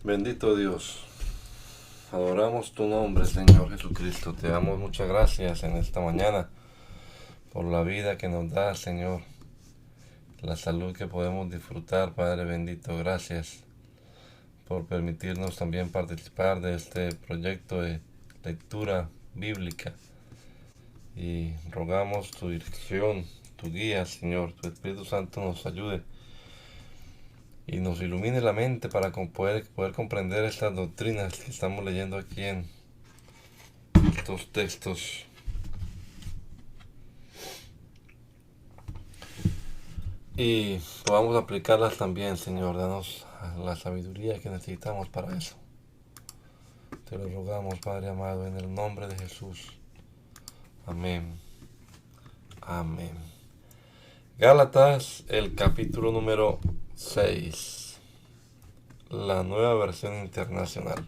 Bendito Dios, adoramos tu nombre, Señor Jesucristo. Te damos muchas gracias en esta mañana por la vida que nos da, Señor, la salud que podemos disfrutar, Padre bendito. Gracias por permitirnos también participar de este proyecto de lectura bíblica y rogamos tu dirección, tu guía, Señor. Tu Espíritu Santo nos ayude y nos ilumine la mente para poder comprender estas doctrinas que estamos leyendo aquí en estos textos. Y podamos aplicarlas también, Señor. Danos la sabiduría que necesitamos para eso. Te lo rogamos, Padre amado, en el nombre de Jesús. Amén. Amén. Gálatas, el capítulo número 6. La nueva versión internacional.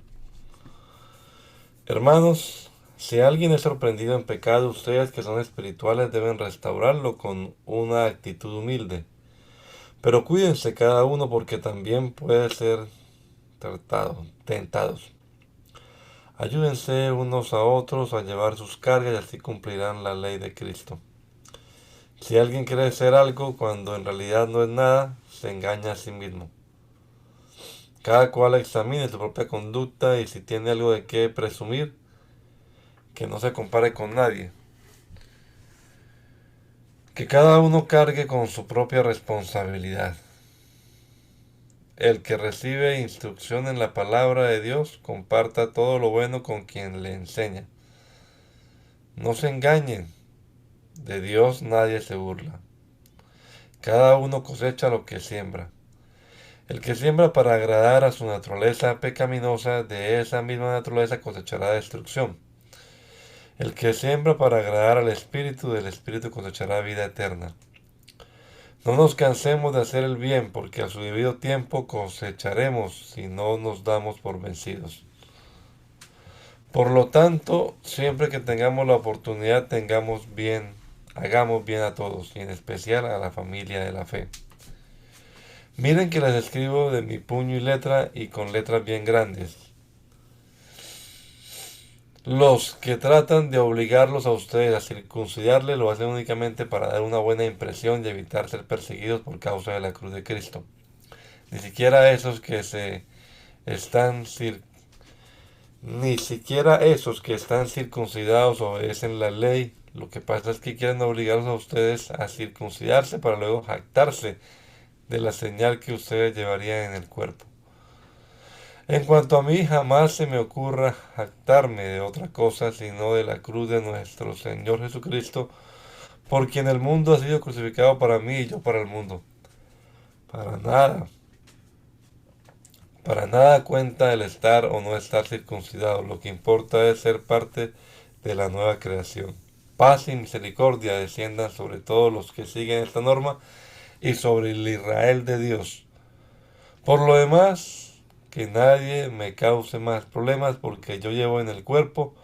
Hermanos, si alguien es sorprendido en pecado, ustedes que son espirituales deben restaurarlo con una actitud humilde. Pero cuídense cada uno porque también puede ser tentados. Ayúdense unos a otros a llevar sus cargas y así cumplirán la ley de Cristo. Si alguien quiere ser algo cuando en realidad no es nada, se engaña a sí mismo. Cada cual examine su propia conducta y si tiene algo de qué presumir, que no se compare con nadie. Que cada uno cargue con su propia responsabilidad. El que recibe instrucción en la palabra de Dios, comparta todo lo bueno con quien le enseña. No se engañen, de Dios nadie se burla. Cada uno cosecha lo que siembra. El que siembra para agradar a su naturaleza pecaminosa, de esa misma naturaleza cosechará destrucción. El que siembra para agradar al Espíritu, del Espíritu cosechará vida eterna. No nos cansemos de hacer el bien, porque a su debido tiempo cosecharemos si no nos damos por vencidos. Por lo tanto, siempre que tengamos la oportunidad, hagamos bien a todos, y en especial a la familia de la fe. Miren que les escribo de mi puño y letra y con letras bien grandes. Los que tratan de obligarlos a ustedes a circuncidarle lo hacen únicamente para dar una buena impresión y evitar ser perseguidos por causa de la cruz de Cristo. Ni siquiera esos que están circuncidados obedecen la ley. Lo que pasa es que quieren obligarlos a ustedes a circuncidarse para luego jactarse de la señal que ustedes llevarían en el cuerpo. En cuanto a mí, jamás se me ocurra jactarme de otra cosa sino de la cruz de nuestro Señor Jesucristo, por quien el mundo ha sido crucificado para mí y yo para el mundo. Para nada, para nada cuenta el estar o no estar circuncidado. Lo que importa es ser parte de la nueva creación. Paz y misericordia desciendan sobre todos los que siguen esta norma y sobre el Israel de Dios. Por lo demás, que nadie me cause más problemas porque yo llevo en el cuerpo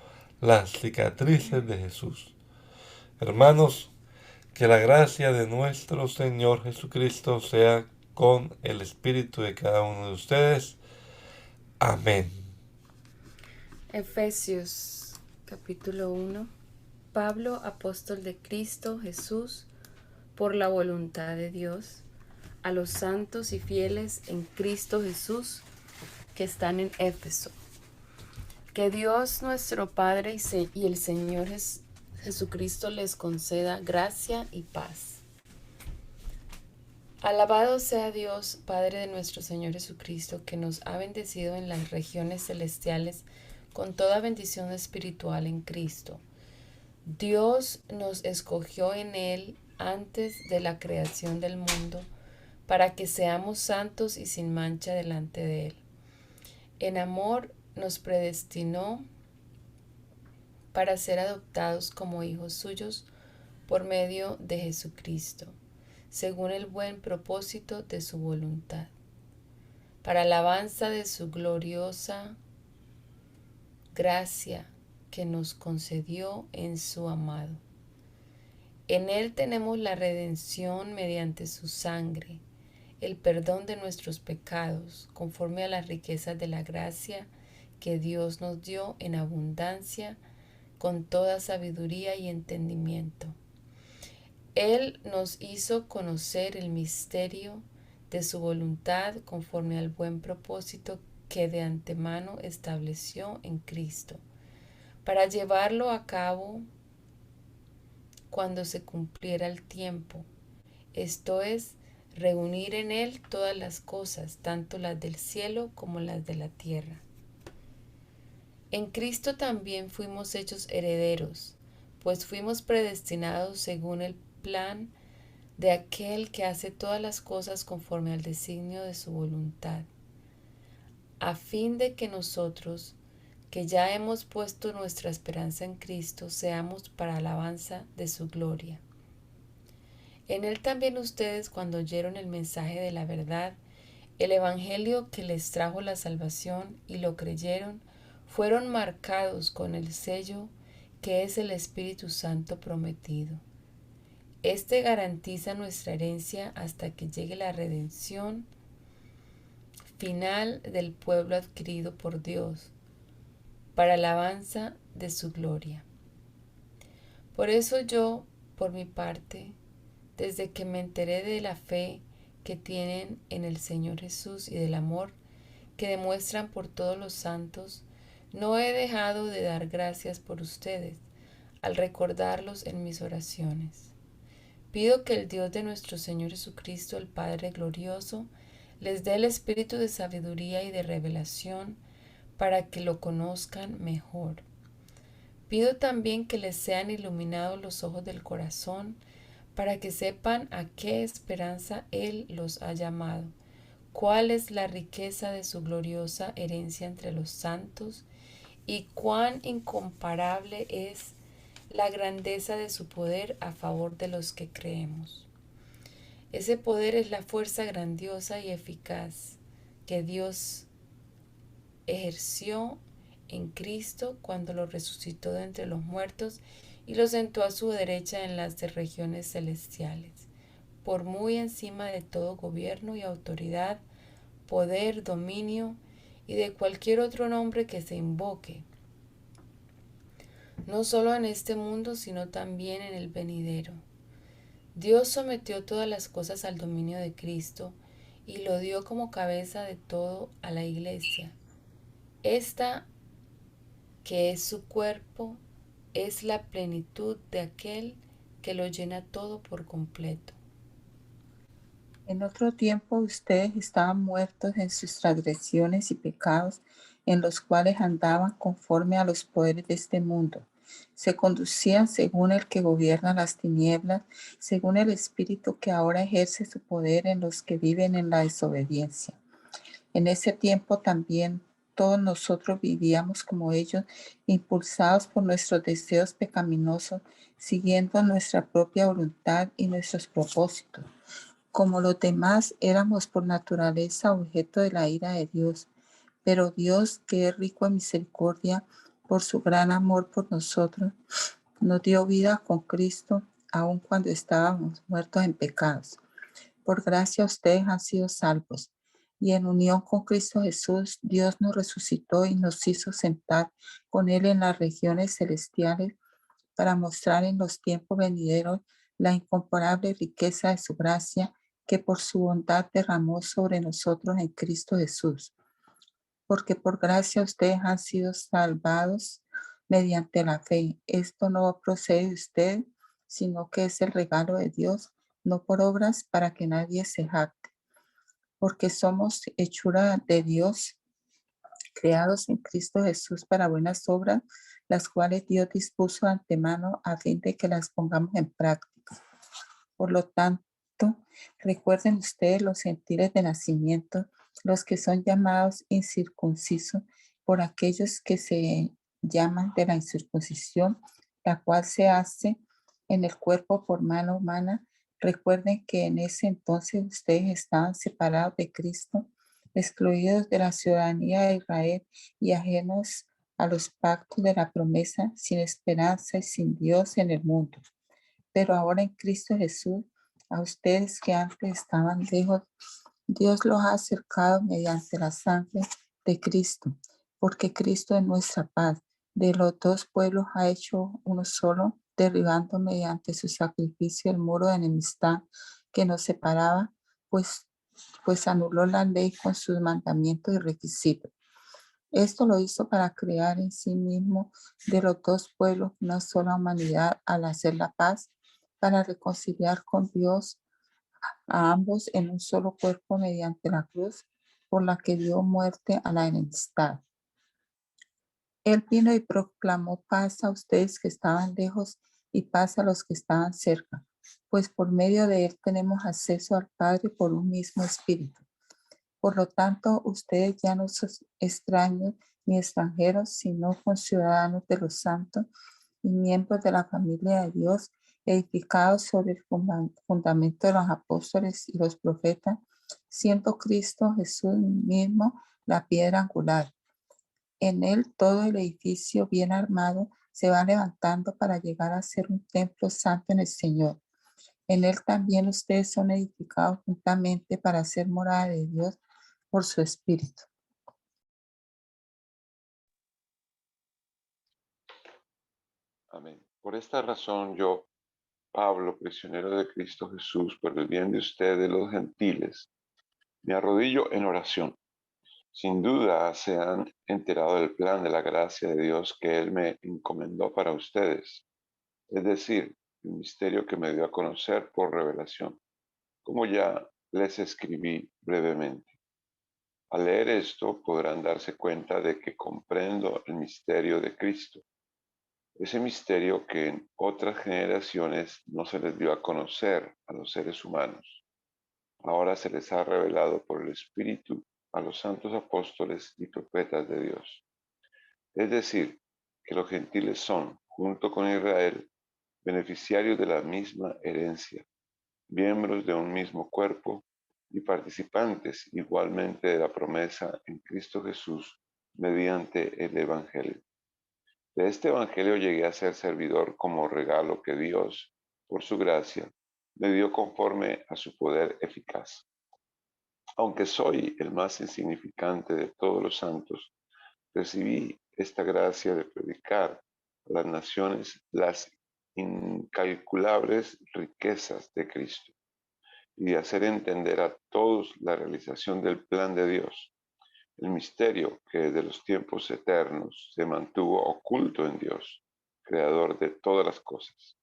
las cicatrices de Jesús. Hermanos, que la gracia de nuestro Señor Jesucristo sea con el espíritu de cada uno de ustedes. Amén. Efesios capítulo 1. Pablo, apóstol de Cristo Jesús, por la voluntad de Dios, a los santos y fieles en Cristo Jesús que están en Éfeso. Que Dios nuestro Padre y el Señor Jesucristo les conceda gracia y paz. Alabado sea Dios, Padre de nuestro Señor Jesucristo, que nos ha bendecido en las regiones celestiales con toda bendición espiritual en Cristo. Dios nos escogió en Él antes de la creación del mundo para que seamos santos y sin mancha delante de Él. En amor nos predestinó para ser adoptados como hijos suyos por medio de Jesucristo, según el buen propósito de su voluntad, para alabanza de su gloriosa gracia que nos concedió en su amado. En Él tenemos la redención mediante su sangre, el perdón de nuestros pecados, conforme a las riquezas de la gracia que Dios nos dio en abundancia, con toda sabiduría y entendimiento. Él nos hizo conocer el misterio de su voluntad conforme al buen propósito que de antemano estableció en Cristo, para llevarlo a cabo cuando se cumpliera el tiempo, esto es, reunir en Él todas las cosas, tanto las del cielo como las de la tierra. En Cristo también fuimos hechos herederos, pues fuimos predestinados según el plan de aquel que hace todas las cosas conforme al designio de su voluntad, a fin de que nosotros, que ya hemos puesto nuestra esperanza en Cristo, seamos para alabanza de su gloria. En Él también ustedes, cuando oyeron el mensaje de la verdad, el Evangelio que les trajo la salvación y lo creyeron, fueron marcados con el sello que es el Espíritu Santo prometido. Este garantiza nuestra herencia hasta que llegue la redención final del pueblo adquirido por Dios, para alabanza de su gloria. Por eso yo, por mi parte, desde que me enteré de la fe que tienen en el Señor Jesús y del amor que demuestran por todos los santos, no he dejado de dar gracias por ustedes al recordarlos en mis oraciones. Pido que el Dios de nuestro Señor Jesucristo, el Padre glorioso, les dé el espíritu de sabiduría y de revelación para que lo conozcan mejor. Pido también que les sean iluminados los ojos del corazón para que sepan a qué esperanza Él los ha llamado, cuál es la riqueza de su gloriosa herencia entre los santos y cuán incomparable es la grandeza de su poder a favor de los que creemos. Ese poder es la fuerza grandiosa y eficaz que Dios ejerció en Cristo cuando lo resucitó de entre los muertos y lo sentó a su derecha en las regiones celestiales, por muy encima de todo gobierno y autoridad, poder, dominio y de cualquier otro nombre que se invoque, no solo en este mundo, sino también en el venidero. Dios sometió todas las cosas al dominio de Cristo y lo dio como cabeza de todo a la Iglesia. Esta, que es su cuerpo, es la plenitud de aquel que lo llena todo por completo. En otro tiempo ustedes estaban muertos en sus transgresiones y pecados, en los cuales andaban conforme a los poderes de este mundo. Se conducían según el que gobierna las tinieblas, según el espíritu que ahora ejerce su poder en los que viven en la desobediencia. En ese tiempo también todos nosotros vivíamos como ellos, impulsados por nuestros deseos pecaminosos, siguiendo nuestra propia voluntad y nuestros propósitos. Como los demás, éramos por naturaleza objeto de la ira de Dios, pero Dios, que es rico en misericordia, por su gran amor por nosotros, nos dio vida con Cristo, aun cuando estábamos muertos en pecados. Por gracia ustedes han sido salvos, y en unión con Cristo Jesús, Dios nos resucitó y nos hizo sentar con Él en las regiones celestiales para mostrar en los tiempos venideros la incomparable riqueza de su gracia que por su bondad derramó sobre nosotros en Cristo Jesús. Porque por gracia ustedes han sido salvados mediante la fe. Esto no procede de usted, sino que es el regalo de Dios, no por obras para que nadie se jacte. Porque somos hechura de Dios, creados en Cristo Jesús para buenas obras, las cuales Dios dispuso de antemano a fin de que las pongamos en práctica. Por lo tanto, recuerden ustedes los gentiles de nacimiento, los que son llamados incircuncisos por aquellos que se llaman de la incircuncisión, la cual se hace en el cuerpo por mano humana. Recuerden que en ese entonces ustedes estaban separados de Cristo, excluidos de la ciudadanía de Israel y ajenos a los pactos de la promesa, sin esperanza y sin Dios en el mundo. Pero ahora en Cristo Jesús, a ustedes que antes estaban lejos, Dios los ha acercado mediante la sangre de Cristo, porque Cristo es nuestra paz. De los dos pueblos ha hecho uno solo, derribando mediante su sacrificio el muro de enemistad que nos separaba, pues anuló la ley con sus mandamientos y requisitos. Esto lo hizo para crear en sí mismo de los dos pueblos una sola humanidad al hacer la paz, para reconciliar con Dios a ambos en un solo cuerpo mediante la cruz, por la que dio muerte a la enemistad. Él vino y proclamó paz a ustedes que estaban lejos y paz a los que estaban cerca, pues por medio de él tenemos acceso al Padre por un mismo espíritu. Por lo tanto, ustedes ya no son extraños ni extranjeros, sino conciudadanos de los santos y miembros de la familia de Dios, edificados sobre el fundamento de los apóstoles y los profetas, siendo Cristo Jesús mismo la piedra angular. En él todo el edificio bien armado se va levantando para llegar a ser un templo santo en el Señor. En él también ustedes son edificados juntamente para ser morada de Dios por su Espíritu. Amén. Por esta razón yo, Pablo, prisionero de Cristo Jesús, por el bien de ustedes los gentiles, me arrodillo en oración. Sin duda se han enterado del plan de la gracia de Dios que Él me encomendó para ustedes, es decir, el misterio que me dio a conocer por revelación, como ya les escribí brevemente. Al leer esto podrán darse cuenta de que comprendo el misterio de Cristo, ese misterio que en otras generaciones no se les dio a conocer a los seres humanos. Ahora se les ha revelado por el Espíritu a los santos apóstoles y profetas de Dios. Es decir, que los gentiles son, junto con Israel, beneficiarios de la misma herencia, miembros de un mismo cuerpo y participantes igualmente de la promesa en Cristo Jesús mediante el Evangelio. De este Evangelio llegué a ser servidor como regalo que Dios, por su gracia, me dio conforme a su poder eficaz. Aunque soy el más insignificante de todos los santos, recibí esta gracia de predicar a las naciones las incalculables riquezas de Cristo y de hacer entender a todos la realización del plan de Dios, el misterio que desde los tiempos eternos se mantuvo oculto en Dios, creador de todas las cosas.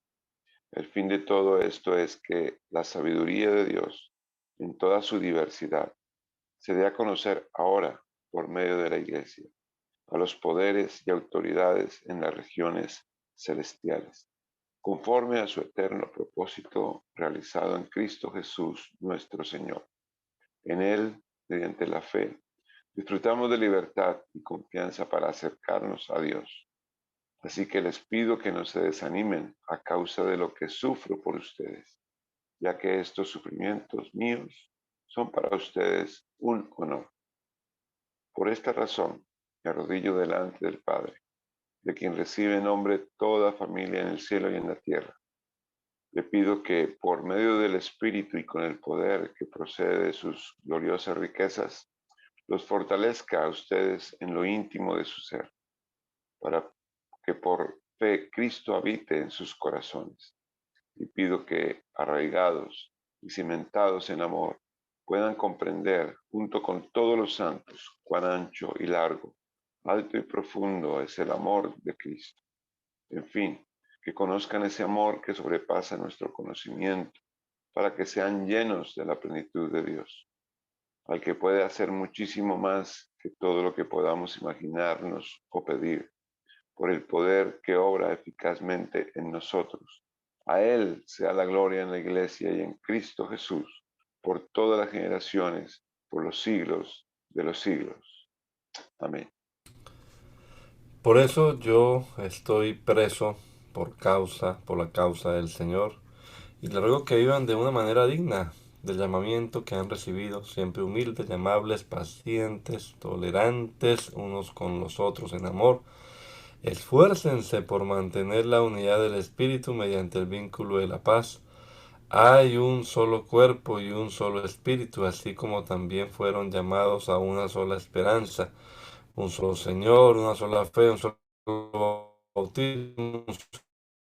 El fin de todo esto es que la sabiduría de Dios, en toda su diversidad, se dé a conocer ahora por medio de la Iglesia, a los poderes y autoridades en las regiones celestiales, conforme a su eterno propósito realizado en Cristo Jesús nuestro Señor. En Él, mediante la fe, disfrutamos de libertad y confianza para acercarnos a Dios. Así que les pido que no se desanimen a causa de lo que sufro por ustedes, ya que estos sufrimientos míos son para ustedes un honor. Por esta razón, me arrodillo delante del Padre, de quien recibe nombre toda familia en el cielo y en la tierra. Le pido que, por medio del Espíritu y con el poder que procede de sus gloriosas riquezas, los fortalezca a ustedes en lo íntimo de su ser, para que por fe Cristo habite en sus corazones. Y pido que, arraigados y cimentados en amor, puedan comprender, junto con todos los santos, cuán ancho y largo, alto y profundo es el amor de Cristo. En fin, que conozcan ese amor que sobrepasa nuestro conocimiento, para que sean llenos de la plenitud de Dios, al que puede hacer muchísimo más que todo lo que podamos imaginarnos o pedir, por el poder que obra eficazmente en nosotros. A Él sea la gloria en la Iglesia y en Cristo Jesús, por todas las generaciones, por los siglos de los siglos. Amén. Por eso yo estoy preso por la causa del Señor, y les ruego que vivan de una manera digna del llamamiento que han recibido, siempre humildes y amables, pacientes, tolerantes unos con los otros en amor. Esfuércense por mantener la unidad del Espíritu mediante el vínculo de la paz. hay un solo cuerpo y un solo espíritu, así como también fueron llamados a una sola esperanza, un solo Señor, una sola fe, un solo bautismo, un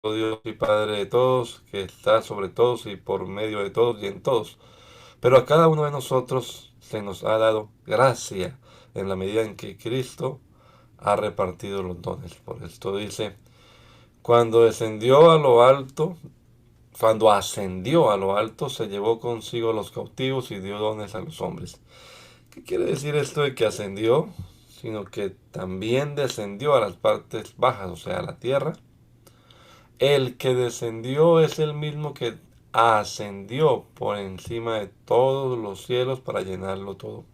solo Dios y Padre de todos, que está sobre todos y por medio de todos y en todos. Pero a cada uno de nosotros se nos ha dado gracia en la medida en que Cristo ha repartido los dones. Por esto dice, cuando descendió a lo alto, cuando ascendió a lo alto, se llevó consigo a los cautivos y dio dones a los hombres. ¿Qué quiere decir esto de que ascendió? Sino que también descendió a las partes bajas, o sea, a la tierra. El que descendió es el mismo que ascendió por encima de todos los cielos para llenarlo todo.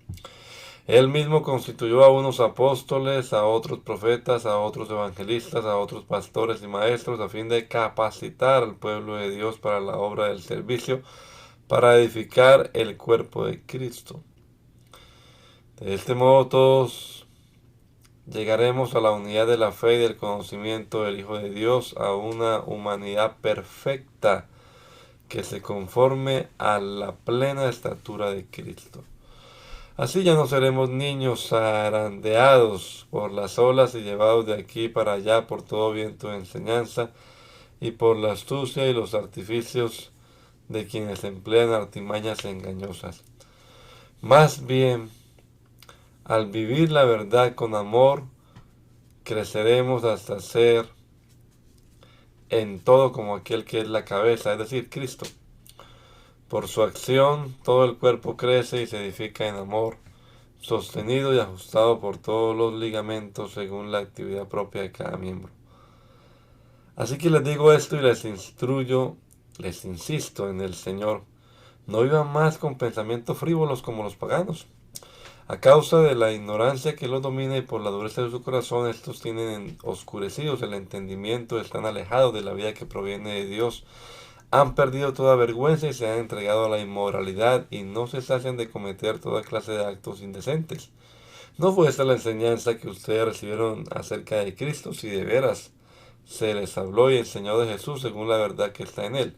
Él mismo constituyó a unos apóstoles, a otros profetas, a otros evangelistas, a otros pastores y maestros, a fin de capacitar al pueblo de Dios para la obra del servicio, para edificar el cuerpo de Cristo. De este modo todos llegaremos a la unidad de la fe y del conocimiento del Hijo de Dios, a una humanidad perfecta que se conforme a la plena estatura de Cristo. Así ya no seremos niños zarandeados por las olas y llevados de aquí para allá por todo viento de enseñanza y por la astucia y los artificios de quienes emplean artimañas engañosas. Más bien, al vivir la verdad con amor, creceremos hasta ser en todo como aquel que es la cabeza, es decir, Cristo. Por su acción, todo el cuerpo crece y se edifica en amor, sostenido y ajustado por todos los ligamentos según la actividad propia de cada miembro. Así que les digo esto y les instruyo, les insisto en el Señor, no vivan más con pensamientos frívolos como los paganos. A causa de la ignorancia que los domina y por la dureza de su corazón, estos tienen oscurecidos el entendimiento, están alejados de la vida que proviene de Dios, han perdido toda vergüenza y se han entregado a la inmoralidad y no se sacian de cometer toda clase de actos indecentes. ¿No fue esta la enseñanza que ustedes recibieron acerca de Cristo, si de veras se les habló y enseñó de Jesús según la verdad que está en él?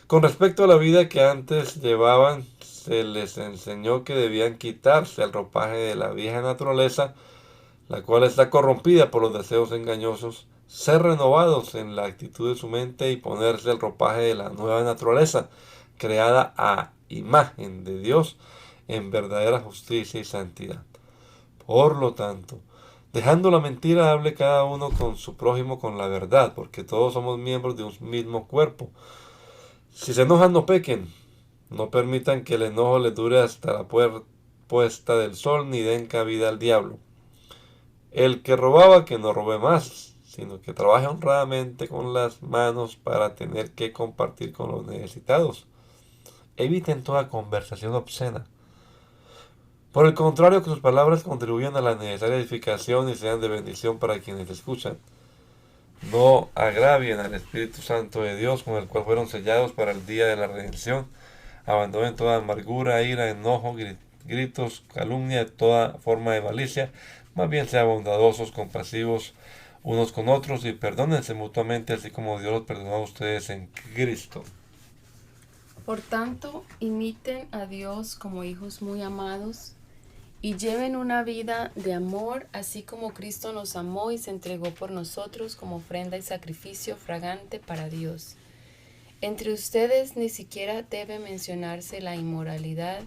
Con respecto a la vida que antes llevaban, se les enseñó que debían quitarse el ropaje de la vieja naturaleza, la cual está corrompida por los deseos engañosos, ser renovados en la actitud de su mente y ponerse el ropaje de la nueva naturaleza, creada a imagen de Dios en verdadera justicia y santidad. Por lo tanto, dejando la mentira, hable cada uno con su prójimo con la verdad, porque todos somos miembros de un mismo cuerpo. Si se enojan, no pequen. No permitan que el enojo les dure hasta la puesta del sol, ni den cabida al diablo. El que robaba, que no robe más, sino que trabaje honradamente con las manos para tener que compartir con los necesitados. Eviten toda conversación obscena. Por el contrario, que sus palabras contribuyan a la necesaria edificación y sean de bendición para quienes escuchan. No agravien al Espíritu Santo de Dios, con el cual fueron sellados para el día de la redención. Abandonen toda amargura, ira, enojo, gritos, calumnia, toda forma de malicia. Más bien sean bondadosos, compasivos unos con otros y perdónense mutuamente, así como Dios los perdonó a ustedes en Cristo. Por tanto, imiten a Dios como hijos muy amados y lleven una vida de amor, así como Cristo nos amó y se entregó por nosotros como ofrenda y sacrificio fragante para Dios. Entre ustedes ni siquiera debe mencionarse la inmoralidad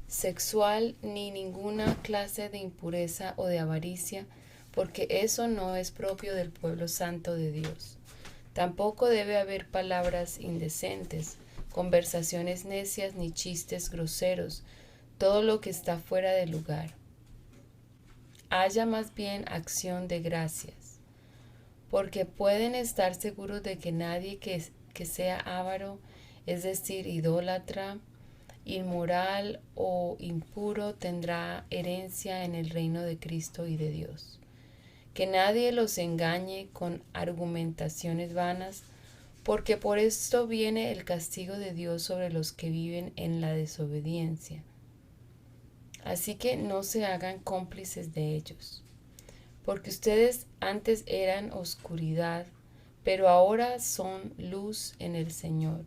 sexual ni ninguna clase de impureza o de avaricia, porque eso no es propio del pueblo santo de Dios. Tampoco debe haber palabras indecentes, conversaciones necias ni chistes groseros, todo lo que está fuera de lugar. Haya más bien acción de gracias, porque pueden estar seguros de que nadie que sea avaro, es decir, idólatra, inmoral o impuro, tendrá herencia en el reino de Cristo y de Dios. Que nadie los engañe con argumentaciones vanas, porque por esto viene el castigo de Dios sobre los que viven en la desobediencia. Así que no se hagan cómplices de ellos, porque ustedes antes eran oscuridad, pero ahora son luz en el Señor.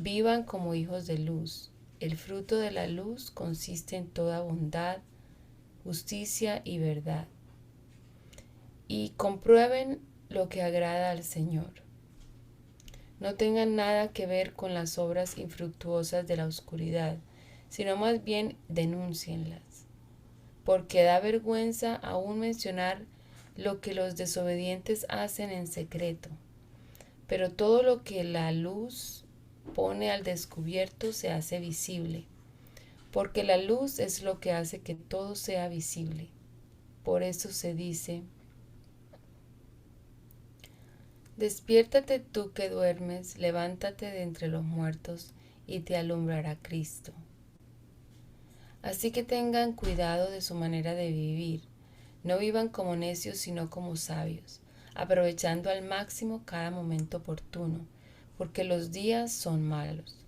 Vivan como hijos de luz. El fruto de la luz consiste en toda bondad, justicia y verdad. Y comprueben lo que agrada al Señor. No tengan nada que ver con las obras infructuosas de la oscuridad, sino más bien denúncienlas, porque da vergüenza aún mencionar lo que los desobedientes hacen en secreto. Pero todo lo que la luz pone al descubierto se hace visible, porque la luz es lo que hace que todo sea visible. Por eso se dice: despiértate tú que duermes, levántate de entre los muertos, y te alumbrará Cristo. Así que tengan cuidado de su manera de vivir. No vivan como necios, sino como sabios, aprovechando al máximo cada momento oportuno, porque los días son malos.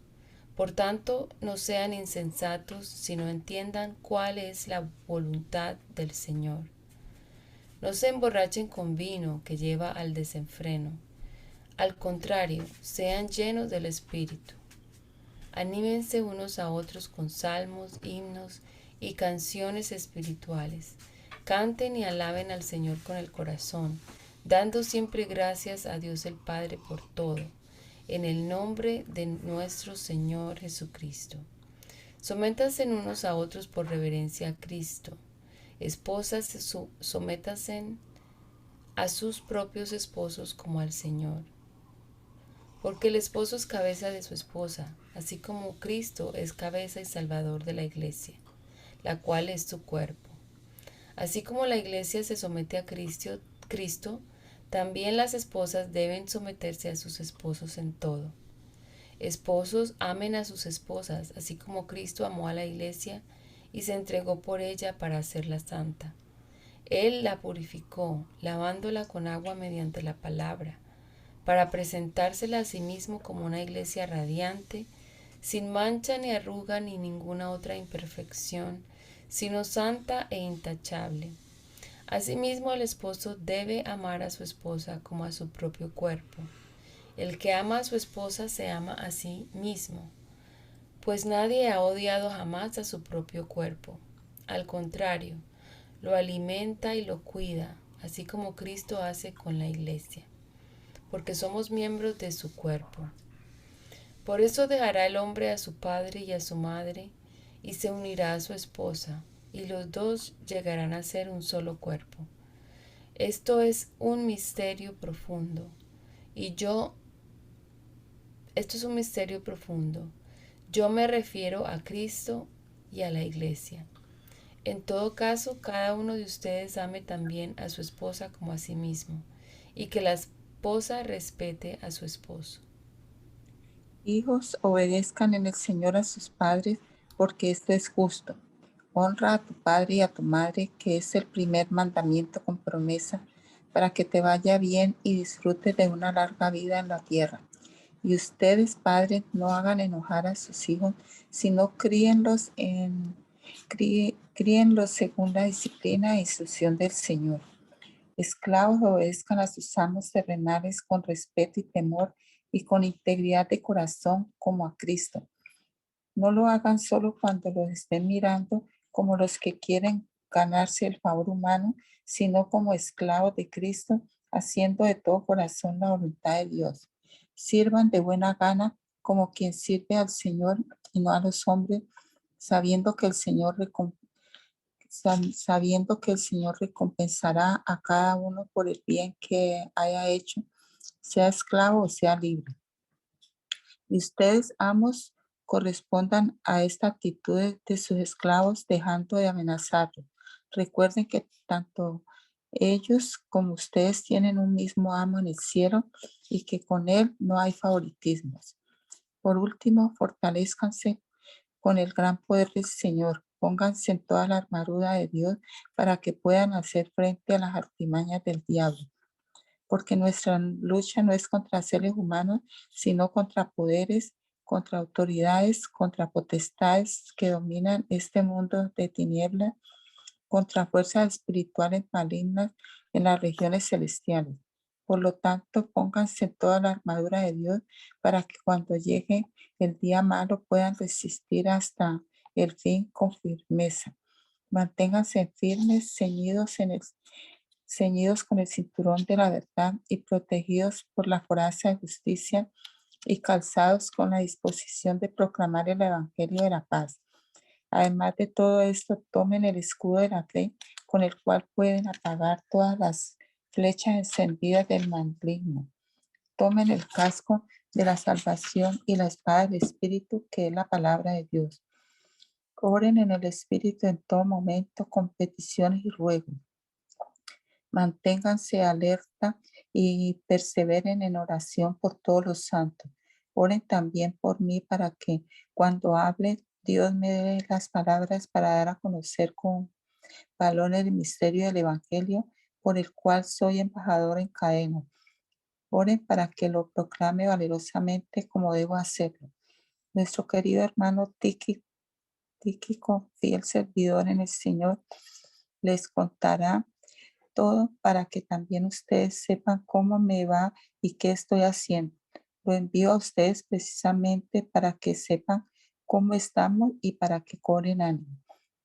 Por tanto, no sean insensatos, sino entiendan cuál es la voluntad del Señor. No se emborrachen con vino que lleva al desenfreno. Al contrario, sean llenos del Espíritu. Anímense unos a otros con salmos, himnos y canciones espirituales. Canten y alaben al Señor con el corazón, dando siempre gracias a Dios el Padre por todo, en el nombre de nuestro Señor Jesucristo. Sométanse unos a otros por reverencia a Cristo. Esposas, sométanse a sus propios esposos como al Señor. Porque el esposo es cabeza de su esposa, así como Cristo es cabeza y salvador de la iglesia, la cual es su cuerpo. Así como la iglesia se somete a Cristo, también las esposas deben someterse a sus esposos en todo. Esposos, amen a sus esposas, así como Cristo amó a la iglesia y se entregó por ella para hacerla santa. Él la purificó, lavándola con agua mediante la palabra, para presentársela a sí mismo como una iglesia radiante, sin mancha ni arruga ni ninguna otra imperfección, sino santa e intachable. Asimismo, el esposo debe amar a su esposa como a su propio cuerpo. El que ama a su esposa se ama a sí mismo, pues nadie ha odiado jamás a su propio cuerpo. Al contrario, lo alimenta y lo cuida, así como Cristo hace con la iglesia, porque somos miembros de su cuerpo. Por eso dejará el hombre a su padre y a su madre, y se unirá a su esposa, y los dos llegarán a ser un solo cuerpo. Esto es un misterio profundo, esto es un misterio profundo. Yo me refiero a Cristo y a la iglesia. En todo caso, cada uno de ustedes ame también a su esposa como a sí mismo, y que la esposa respete a su esposo. Hijos, obedezcan en el Señor a sus padres, porque esto es justo. Honra a tu padre y a tu madre, que es el primer mandamiento con promesa, para que te vaya bien y disfrutes de una larga vida en la tierra. Y ustedes, padres, no hagan enojar a sus hijos, sino críenlos según la disciplina e instrucción del Señor. Esclavos, obedezcan a sus amos terrenales con respeto y temor y con integridad de corazón como a Cristo. No lo hagan solo cuando los estén mirando como los que quieren ganarse el favor humano, sino como esclavos de Cristo, haciendo de todo corazón la voluntad de Dios. Sirvan de buena gana como quien sirve al Señor y no a los hombres, sabiendo que el Señor recompensará a cada uno por el bien que haya hecho, sea esclavo o sea libre. Y ustedes, amos, correspondan a esta actitud de sus esclavos, dejando de amenazarlos. Recuerden que tanto ellos como ustedes tienen un mismo amo en el cielo y que con él no hay favoritismos. Por último, fortalezcanse con el gran poder del Señor. Pónganse en toda la armadura de Dios para que puedan hacer frente a las artimañas del diablo. Porque nuestra lucha no es contra seres humanos, sino contra poderes, contra autoridades, contra potestades que dominan este mundo de tinieblas, contra fuerzas espirituales malignas en las regiones celestiales. Por lo tanto, pónganse toda la armadura de Dios para que cuando llegue el día malo puedan resistir hasta el fin con firmeza. Manténganse firmes, ceñidos con el cinturón de la verdad y protegidos por la coraza de justicia y calzados con la disposición de proclamar el evangelio de la paz. Además de todo esto, tomen el escudo de la fe con el cual pueden apagar todas las flechas encendidas del maligno. Tomen el casco de la salvación y la espada del Espíritu, que es la palabra de Dios. Oren en el Espíritu en todo momento con peticiones y ruegos. Manténganse alerta y perseveren en oración por todos los santos. Oren también por mí para que cuando hable Dios me dé las palabras para dar a conocer con valor el misterio del Evangelio por el cual soy embajador en cadena. Oren para que lo proclame valerosamente como debo hacerlo. Nuestro querido hermano Tíquico, fiel servidor en el Señor, les contará todo para que también ustedes sepan cómo me va y qué estoy haciendo. Lo envío a ustedes precisamente para que sepan cómo estamos y para que cobren ánimo.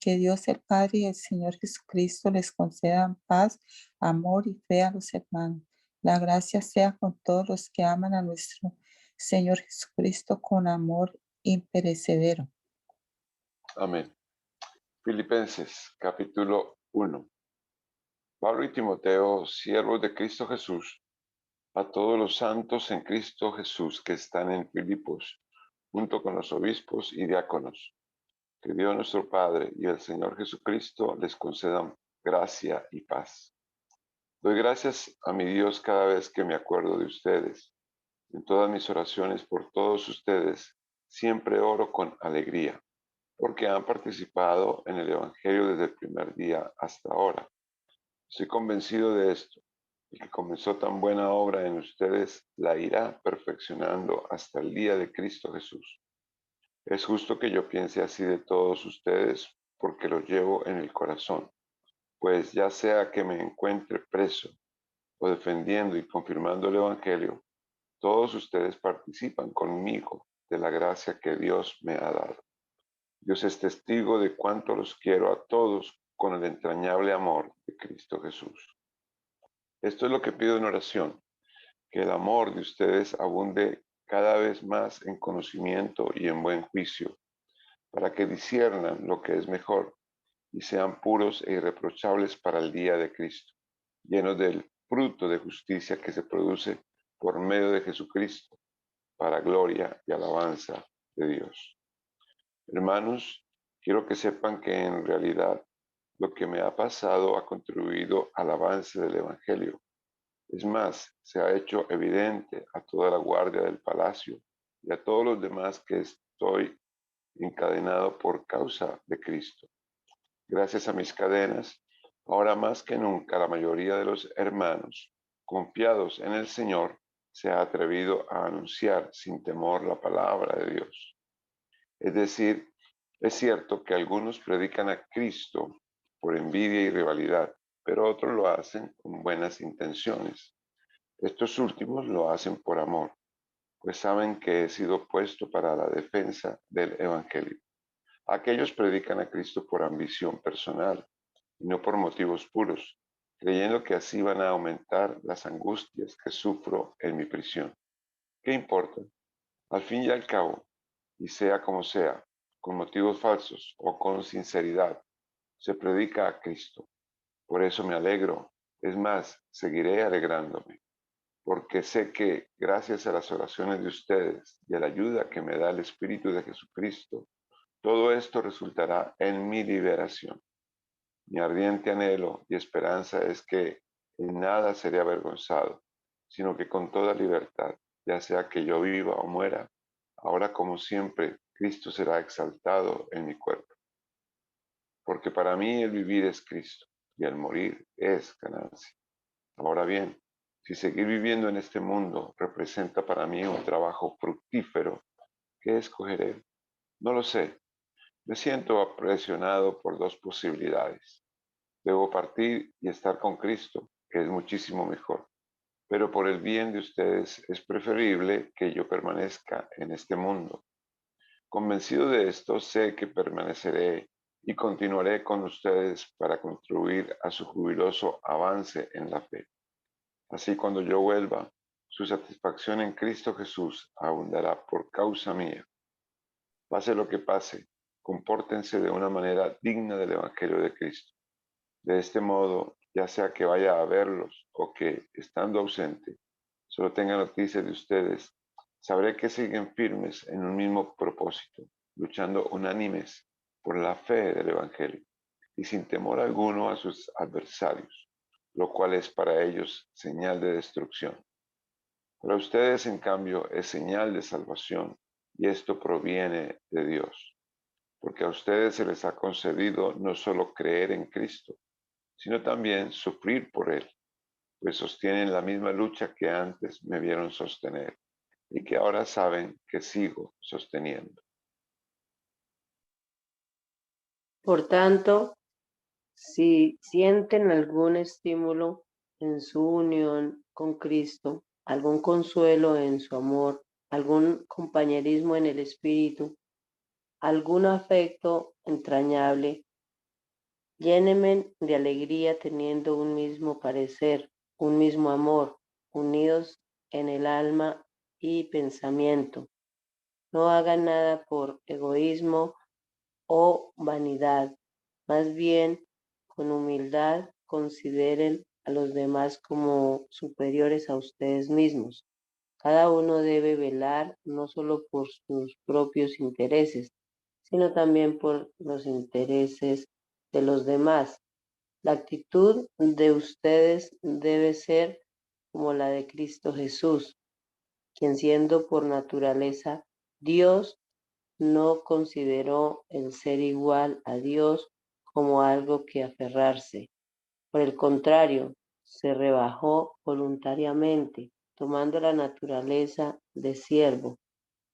Que Dios el Padre y el Señor Jesucristo les concedan paz, amor y fe a los hermanos. La gracia sea con todos los que aman a nuestro Señor Jesucristo con amor imperecedero. Amén. Filipenses capítulo 1. Pablo y Timoteo, siervos de Cristo Jesús, a todos los santos en Cristo Jesús que están en Filipos, junto con los obispos y diáconos. Que Dios nuestro Padre y el Señor Jesucristo les concedan gracia y paz. Doy gracias a mi Dios cada vez que me acuerdo de ustedes. En todas mis oraciones por todos ustedes, siempre oro con alegría, porque han participado en el Evangelio desde el primer día hasta ahora. Estoy convencido de esto. El que comenzó tan buena obra en ustedes la irá perfeccionando hasta el día de Cristo Jesús. Es justo que yo piense así de todos ustedes porque los llevo en el corazón, pues ya sea que me encuentre preso o defendiendo y confirmando el Evangelio, todos ustedes participan conmigo de la gracia que Dios me ha dado. Dios es testigo de cuánto los quiero a todos con el entrañable amor de Cristo Jesús. Esto es lo que pido en oración, que el amor de ustedes abunde cada vez más en conocimiento y en buen juicio, para que disciernan lo que es mejor y sean puros e irreprochables para el día de Cristo, llenos del fruto de justicia que se produce por medio de Jesucristo, para gloria y alabanza de Dios. Hermanos, quiero que sepan que en realidad lo que me ha pasado ha contribuido al avance del Evangelio. Es más, se ha hecho evidente a toda la guardia del palacio y a todos los demás que estoy encadenado por causa de Cristo. Gracias a mis cadenas, ahora más que nunca la mayoría de los hermanos, confiados en el Señor, se ha atrevido a anunciar sin temor la palabra de Dios. Es decir, es cierto que algunos predican a Cristo por envidia y rivalidad, pero otros lo hacen con buenas intenciones. Estos últimos lo hacen por amor, pues saben que he sido puesto para la defensa del Evangelio. Aquellos predican a Cristo por ambición personal y no por motivos puros, creyendo que así van a aumentar las angustias que sufro en mi prisión. ¿Qué importa? Al fin y al cabo, y sea como sea, con motivos falsos o con sinceridad, se predica a Cristo. Por eso me alegro, es más, seguiré alegrándome, porque sé que gracias a las oraciones de ustedes y a la ayuda que me da el Espíritu de Jesucristo, todo esto resultará en mi liberación. Mi ardiente anhelo y esperanza es que en nada seré avergonzado, sino que con toda libertad, ya sea que yo viva o muera, ahora como siempre, Cristo será exaltado en mi cuerpo. Porque para mí el vivir es Cristo y el morir es ganancia. Ahora bien, si seguir viviendo en este mundo representa para mí un trabajo fructífero, ¿qué escogeré? No lo sé. Me siento presionado por dos posibilidades. Debo partir y estar con Cristo, que es muchísimo mejor. pero por el bien de ustedes es preferible que yo permanezca en este mundo. Convencido de esto, sé que permaneceré y continuaré con ustedes para contribuir a su jubiloso avance en la fe. Así cuando yo vuelva, su satisfacción en Cristo Jesús abundará por causa mía. Pase lo que pase, compórtense de una manera digna del Evangelio de Cristo. De este modo, ya sea que vaya a verlos o que, estando ausente, solo tenga noticias de ustedes, sabré que siguen firmes en un mismo propósito, luchando unánimes por la fe del Evangelio y sin temor alguno a sus adversarios, lo cual es para ellos señal de destrucción. Para ustedes, en cambio, es señal de salvación, y esto proviene de Dios, porque a ustedes se les ha concedido no solo creer en Cristo, sino también sufrir por Él, pues sostienen la misma lucha que antes me vieron sostener y que ahora saben que sigo sosteniendo. Por tanto, si sienten algún estímulo en su unión con Cristo, algún consuelo en su amor, algún compañerismo en el Espíritu, algún afecto entrañable, llénenme de alegría teniendo un mismo parecer, un mismo amor, unidos en el alma y pensamiento. No hagan nada por egoísmo o vanidad, más bien con humildad consideren a los demás como superiores a ustedes mismos. Cada uno debe velar no solo por sus propios intereses, sino también por los intereses de los demás. La actitud de ustedes debe ser como la de Cristo Jesús, quien siendo por naturaleza Dios, no consideró el ser igual a Dios como algo que aferrarse. Por el contrario, se rebajó voluntariamente, tomando la naturaleza de siervo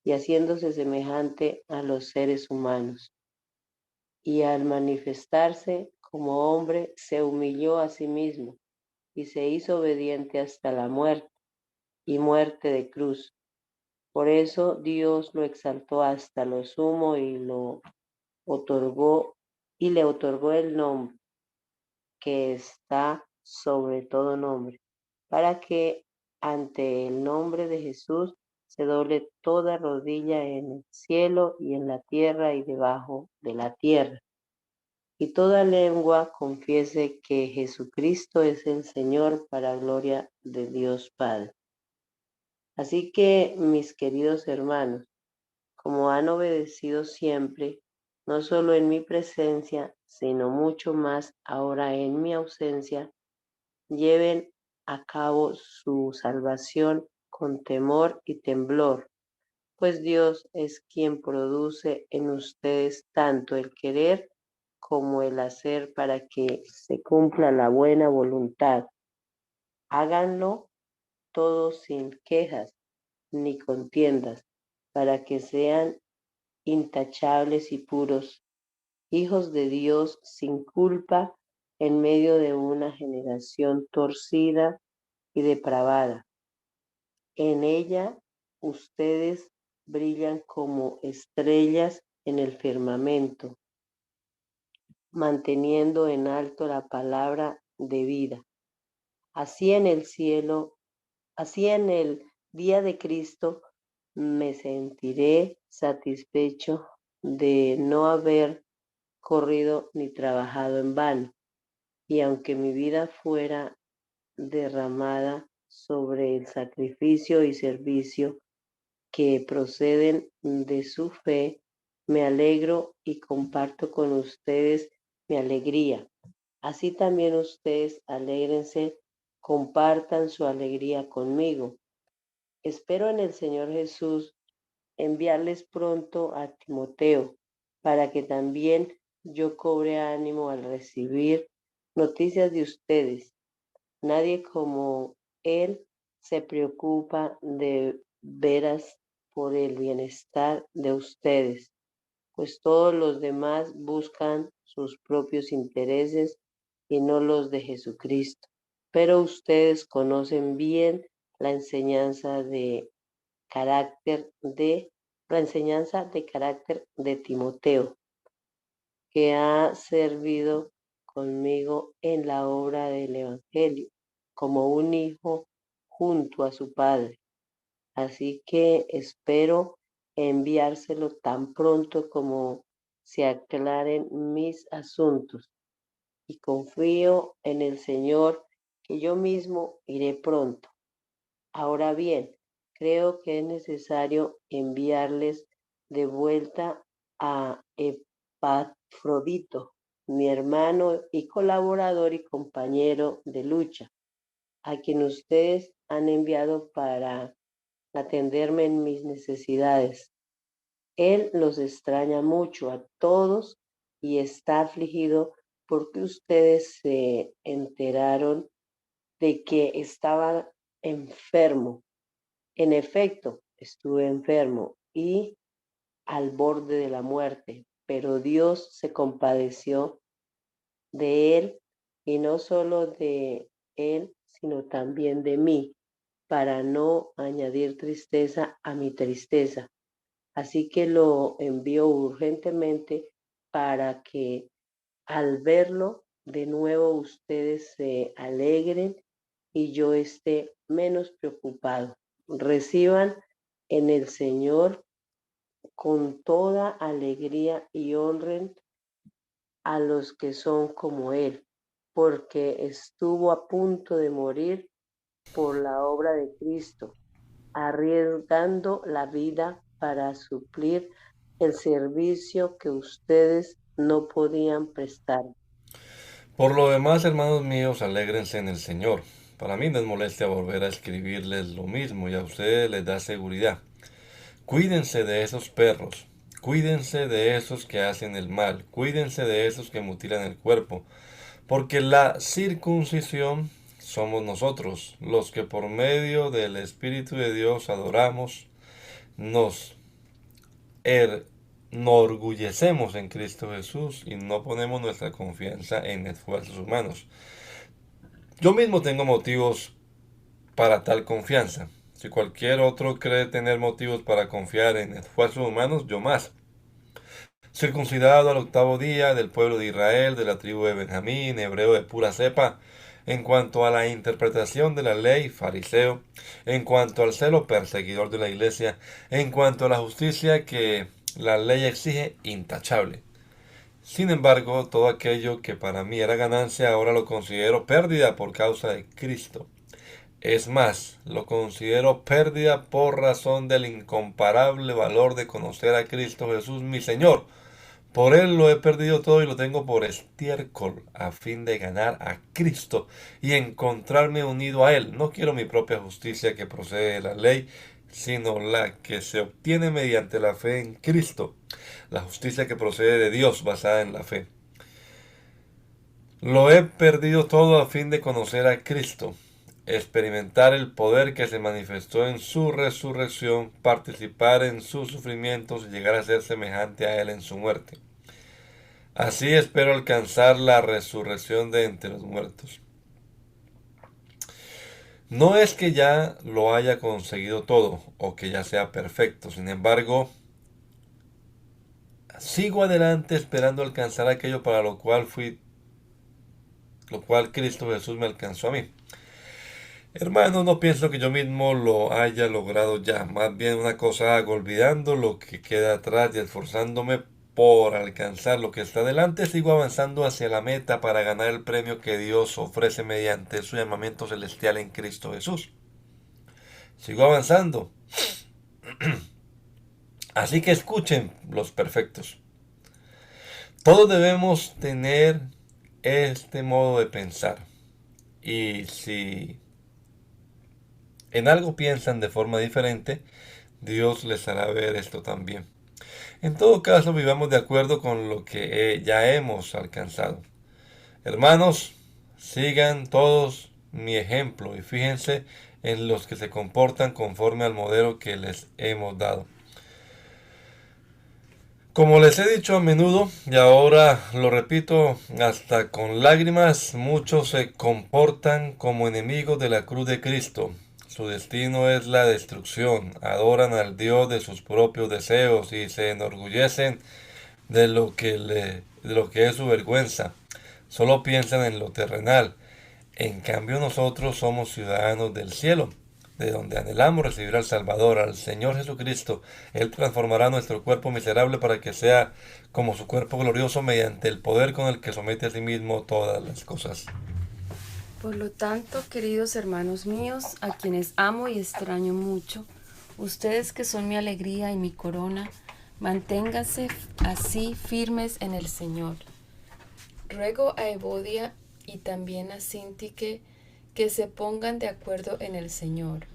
y haciéndose semejante a los seres humanos. Y al manifestarse como hombre, se humilló a sí mismo y se hizo obediente hasta la muerte y muerte de cruz. Por eso Dios lo exaltó hasta lo sumo y otorgó le otorgó el nombre que está sobre todo nombre, para que ante el nombre de Jesús se doble toda rodilla en el cielo y en la tierra y debajo de la tierra, y toda lengua confiese que Jesucristo es el Señor para gloria de Dios Padre. Así que, mis queridos hermanos, como han obedecido siempre, no solo en mi presencia, sino mucho más ahora en mi ausencia, lleven a cabo su salvación con temor y temblor, pues Dios es quien produce en ustedes tanto el querer como el hacer para que se cumpla la buena voluntad. Háganlo todos sin quejas ni contiendas, para que sean intachables y puros, hijos de Dios sin culpa en medio de una generación torcida y depravada. En ella ustedes brillan como estrellas en el firmamento, manteniendo en alto la palabra de vida. Así en el cielo, así en el día de Cristo, me sentiré satisfecho de no haber corrido ni trabajado en vano. Y aunque mi vida fuera derramada sobre el sacrificio y servicio que proceden de su fe, me alegro y comparto con ustedes mi alegría. Así también ustedes alégrense, compartan su alegría conmigo. Espero en el Señor Jesús enviarles pronto a Timoteo, para que también yo cobre ánimo al recibir noticias de ustedes. Nadie como él se preocupa de veras por el bienestar de ustedes, pues todos los demás buscan sus propios intereses y no los de Jesucristo. pero ustedes conocen bien la enseñanza de carácter de Timoteo, que ha servido conmigo en la obra del Evangelio, como un hijo junto a su padre. Así que espero enviárselo tan pronto como se aclaren mis asuntos, y confío en el Señor que yo mismo iré pronto. Ahora bien, creo que es necesario enviarles de vuelta a Epafrodito, mi hermano y colaborador y compañero de lucha, a quien ustedes han enviado para atenderme en mis necesidades. Él los extraña mucho a todos y está afligido porque ustedes se enteraron de que estaba enfermo. En efecto, estuve enfermo y al borde de la muerte, pero Dios se compadeció de él, y no solo de él, sino también de mí, para no añadir tristeza a mi tristeza. Así que lo envío urgentemente para que al verlo de nuevo ustedes se alegren y yo esté menos preocupado. Reciban en el Señor con toda alegría y honren a los que son como Él, porque estuvo a punto de morir por la obra de Cristo, arriesgando la vida para suplir el servicio que ustedes no podían prestar. Por lo demás, hermanos míos, alégrense en el Señor. Para mí no es molestia volver a escribirles lo mismo y a ustedes les da seguridad. Cuídense de esos perros, cuídense de esos que hacen el mal, cuídense de esos que mutilan el cuerpo, porque la circuncisión somos nosotros, los que por medio del Espíritu de Dios adoramos, nos enorgullecemos en Cristo Jesús y no ponemos nuestra confianza en esfuerzos humanos. Yo mismo tengo motivos para tal confianza. Si cualquier otro cree tener motivos para confiar en esfuerzos humanos, yo más. Circuncidado al 8º día, del pueblo de Israel, de la tribu de Benjamín, hebreo de pura cepa, en cuanto a la interpretación de la ley, fariseo, en cuanto al celo, perseguidor de la iglesia, en cuanto a la justicia que la ley exige, intachable. Sin embargo, todo aquello que para mí era ganancia, ahora lo considero pérdida por causa de Cristo. Es más, lo considero pérdida por razón del incomparable valor de conocer a Cristo Jesús, mi Señor. Por Él lo he perdido todo y lo tengo por estiércol, a fin de ganar a Cristo y encontrarme unido a Él. No quiero mi propia justicia que procede de la ley, sino la que se obtiene mediante la fe en Cristo, la justicia que procede de Dios basada en la fe. Lo he perdido todo a fin de conocer a Cristo, experimentar el poder que se manifestó en su resurrección, participar en sus sufrimientos y llegar a ser semejante a Él en su muerte. Así espero alcanzar la resurrección de entre los muertos. No es que ya lo haya conseguido todo o que ya sea perfecto, sin embargo, sigo adelante esperando alcanzar aquello para lo cual Cristo Jesús me alcanzó a mí. Hermano, no pienso que yo mismo lo haya logrado ya, más bien una cosa hago, olvidando lo que queda atrás y esforzándome por alcanzar lo que está delante, sigo avanzando hacia la meta para ganar el premio que Dios ofrece mediante su llamamiento celestial en Cristo Jesús. Sigo avanzando. Así que escuchen los perfectos. Todos debemos tener este modo de pensar. Y si en algo piensan de forma diferente, Dios les hará ver esto también. En todo caso, vivamos de acuerdo con lo que ya hemos alcanzado. Hermanos, sigan todos mi ejemplo y fíjense en los que se comportan conforme al modelo que les hemos dado. Como les he dicho a menudo, y ahora lo repito hasta con lágrimas, muchos se comportan como enemigos de la cruz de Cristo. Su destino es la destrucción, adoran al Dios de sus propios deseos y se enorgullecen de lo que es su vergüenza. Solo piensan en lo terrenal. En cambio nosotros somos ciudadanos del cielo, de donde anhelamos recibir al Salvador, al Señor Jesucristo. Él transformará nuestro cuerpo miserable para que sea como su cuerpo glorioso mediante el poder con el que somete a sí mismo todas las cosas. Por lo tanto, queridos hermanos míos, a quienes amo y extraño mucho, ustedes que son mi alegría y mi corona, manténganse así firmes en el Señor. Ruego a Evodia y también a Sintique que se pongan de acuerdo en el Señor.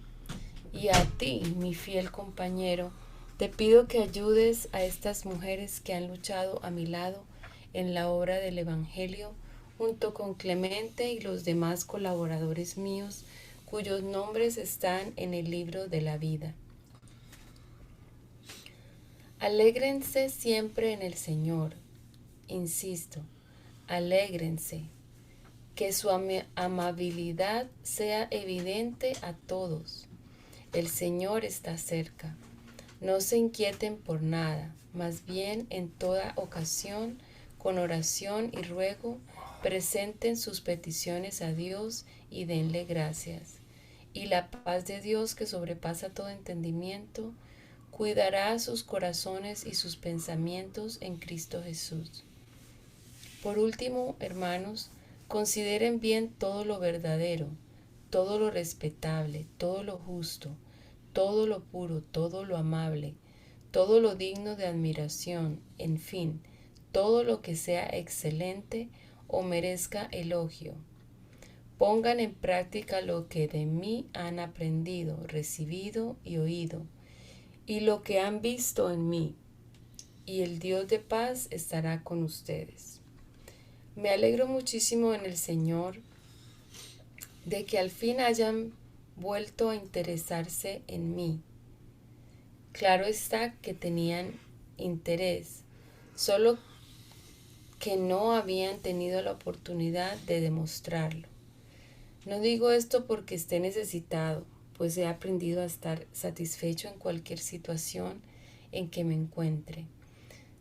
Y a ti, mi fiel compañero, te pido que ayudes a estas mujeres que han luchado a mi lado en la obra del Evangelio, junto con Clemente y los demás colaboradores míos, cuyos nombres están en el libro de la vida. Alégrense siempre en el Señor. Insisto, alégrense. Que su amabilidad sea evidente a todos. El Señor está cerca. No se inquieten por nada, más bien en toda ocasión, con oración y ruego, presenten sus peticiones a Dios y denle gracias. Y la paz de Dios, que sobrepasa todo entendimiento, cuidará sus corazones y sus pensamientos en Cristo Jesús. Por último, hermanos, consideren bien todo lo verdadero, todo lo respetable, todo lo justo, todo lo puro, todo lo amable, todo lo digno de admiración, en fin, todo lo que sea excelente o merezca elogio. Pongan en práctica lo que de mí han aprendido, recibido y oído, y lo que han visto en mí, y el Dios de paz estará con ustedes. Me alegro muchísimo en el Señor de que al fin hayan vuelto a interesarse en mí. Claro está que tenían interés, solo que no habían tenido la oportunidad de demostrarlo. No digo esto porque esté necesitado, pues he aprendido a estar satisfecho en cualquier situación en que me encuentre.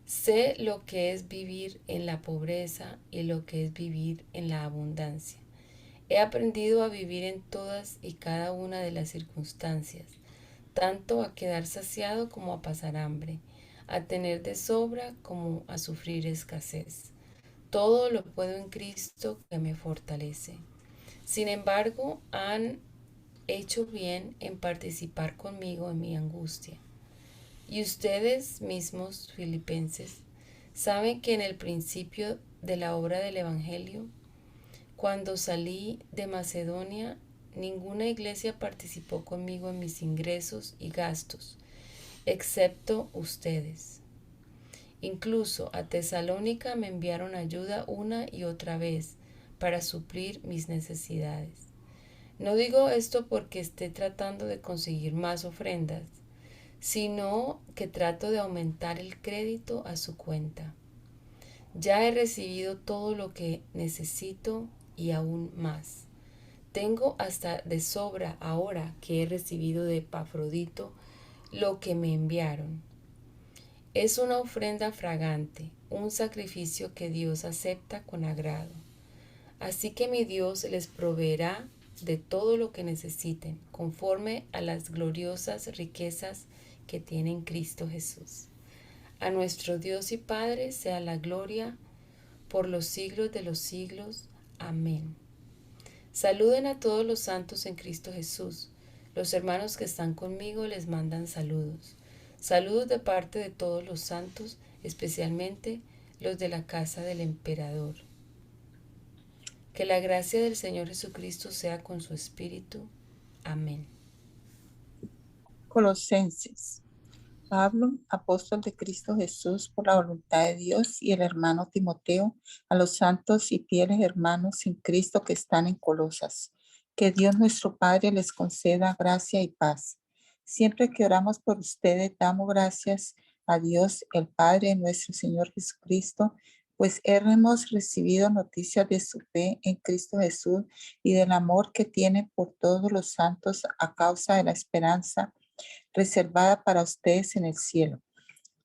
Sé lo que es vivir en la pobreza y lo que es vivir en la abundancia. He aprendido a vivir en todas y cada una de las circunstancias, tanto a quedar saciado como a pasar hambre, a tener de sobra como a sufrir escasez. Todo lo puedo en Cristo que me fortalece. Sin embargo, han hecho bien en participar conmigo en mi angustia. Y ustedes mismos, filipenses, saben que en el principio de la obra del Evangelio, cuando salí de Macedonia, ninguna iglesia participó conmigo en mis ingresos y gastos, excepto ustedes. Incluso a Tesalónica me enviaron ayuda una y otra vez para suplir mis necesidades. No digo esto porque esté tratando de conseguir más ofrendas, sino que trato de aumentar el crédito a su cuenta. Ya he recibido todo lo que necesito y aún más. Tengo hasta de sobra ahora que he recibido de Epafrodito lo que me enviaron. Es una ofrenda fragante, un sacrificio que Dios acepta con agrado. Así que mi Dios les proveerá de todo lo que necesiten, conforme a las gloriosas riquezas que tiene en Cristo Jesús. A nuestro Dios y Padre sea la gloria por los siglos de los siglos. Amén. Saluden a todos los santos en Cristo Jesús. Los hermanos que están conmigo les mandan saludos. Saludos de parte de todos los santos, especialmente los de la casa del emperador. Que la gracia del Señor Jesucristo sea con su espíritu. Amén. Colosenses. Pablo, apóstol de Cristo Jesús por la voluntad de Dios, y el hermano Timoteo, a los santos y fieles hermanos en Cristo que están en Colosas. Que Dios nuestro Padre les conceda gracia y paz. Siempre que oramos por ustedes, damos gracias a Dios, el Padre de nuestro Señor Jesucristo, pues hemos recibido noticias de su fe en Cristo Jesús y del amor que tiene por todos los santos a causa de la esperanza reservada para ustedes en el cielo.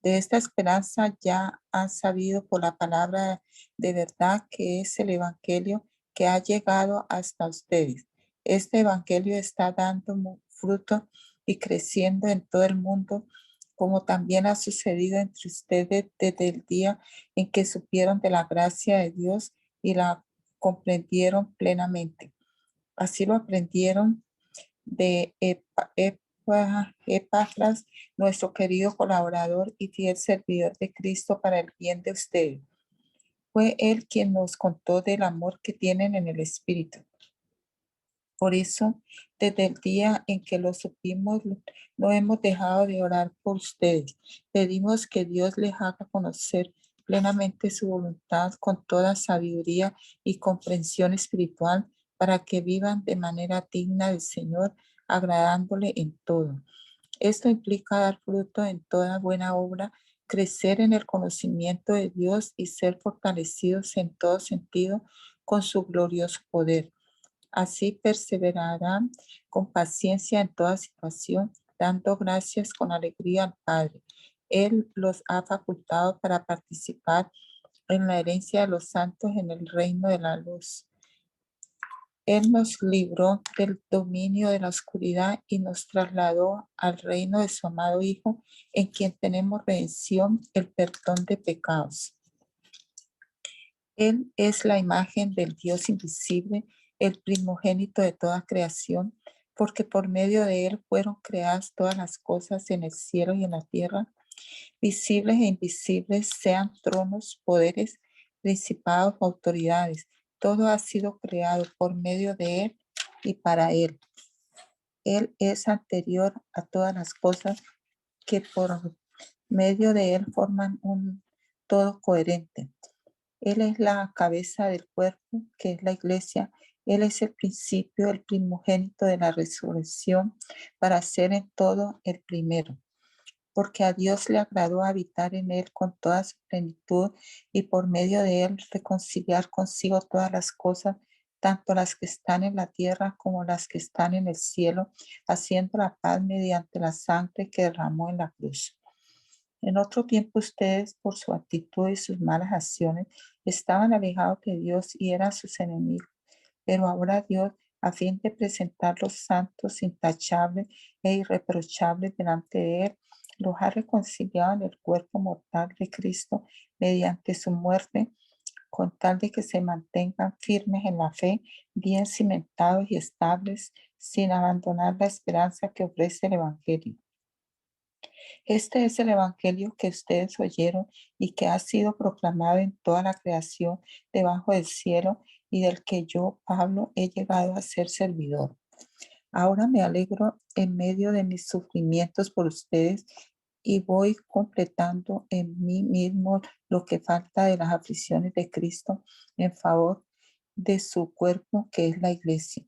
De esta esperanza ya han sabido por la palabra de verdad que es el Evangelio que ha llegado hasta ustedes. Este Evangelio está dando fruto y creciendo en todo el mundo, como también ha sucedido entre ustedes desde el día en que supieron de la gracia de Dios y la comprendieron plenamente. Así lo aprendieron de Epafras, nuestro querido colaborador y fiel servidor de Cristo para el bien de ustedes. Fue él quien nos contó del amor que tienen en el Espíritu. Por eso, desde el día en que lo supimos, no hemos dejado de orar por ustedes. Pedimos que Dios les haga conocer plenamente su voluntad con toda sabiduría y comprensión espiritual para que vivan de manera digna del Señor, agradándole en todo. Esto implica dar fruto en toda buena obra, crecer en el conocimiento de Dios y ser fortalecidos en todo sentido con su glorioso poder. Así perseverarán con paciencia en toda situación, dando gracias con alegría al Padre. Él los ha facultado para participar en la herencia de los santos en el reino de la luz. Él nos libró del dominio de la oscuridad y nos trasladó al reino de su amado Hijo, en quien tenemos redención, el perdón de pecados. Él es la imagen del Dios invisible, el primogénito de toda creación, porque por medio de él fueron creadas todas las cosas en el cielo y en la tierra, visibles e invisibles, sean tronos, poderes, principados, autoridades. Todo ha sido creado por medio de él y para él. Él es anterior a todas las cosas que por medio de él forman un todo coherente. Él es la cabeza del cuerpo, que es la iglesia. Él es el principio, el primogénito de la resurrección, para ser en todo el primero. Porque a Dios le agradó habitar en él con toda su plenitud y por medio de él reconciliar consigo todas las cosas, tanto las que están en la tierra como las que están en el cielo, haciendo la paz mediante la sangre que derramó en la cruz. En otro tiempo ustedes, por su actitud y sus malas acciones, estaban alejados de Dios y eran sus enemigos. Pero ahora Dios, a fin de presentarlos santos, intachables e irreprochables delante de Él, los ha reconciliado en el cuerpo mortal de Cristo mediante su muerte, con tal de que se mantengan firmes en la fe, bien cimentados y estables, sin abandonar la esperanza que ofrece el Evangelio. Este es el Evangelio que ustedes oyeron y que ha sido proclamado en toda la creación debajo del cielo y del que yo, Pablo, he llegado a ser servidor. Ahora me alegro en medio de mis sufrimientos por ustedes y voy completando en mí mismo lo que falta de las aflicciones de Cristo en favor de su cuerpo, que es la iglesia.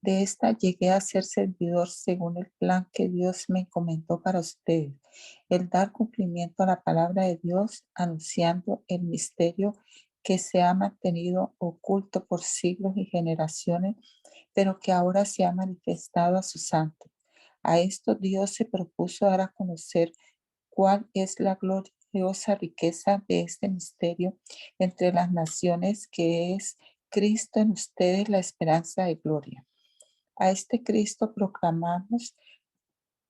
De esta llegué a ser servidor según el plan que Dios me encomendó para ustedes, el dar cumplimiento a la palabra de Dios, anunciando el misterio que se ha mantenido oculto por siglos y generaciones, pero que ahora se ha manifestado a sus santos. A esto Dios se propuso dar a conocer cuál es la gloriosa riqueza de este misterio entre las naciones, que es Cristo en ustedes, la esperanza de gloria. A este Cristo proclamamos,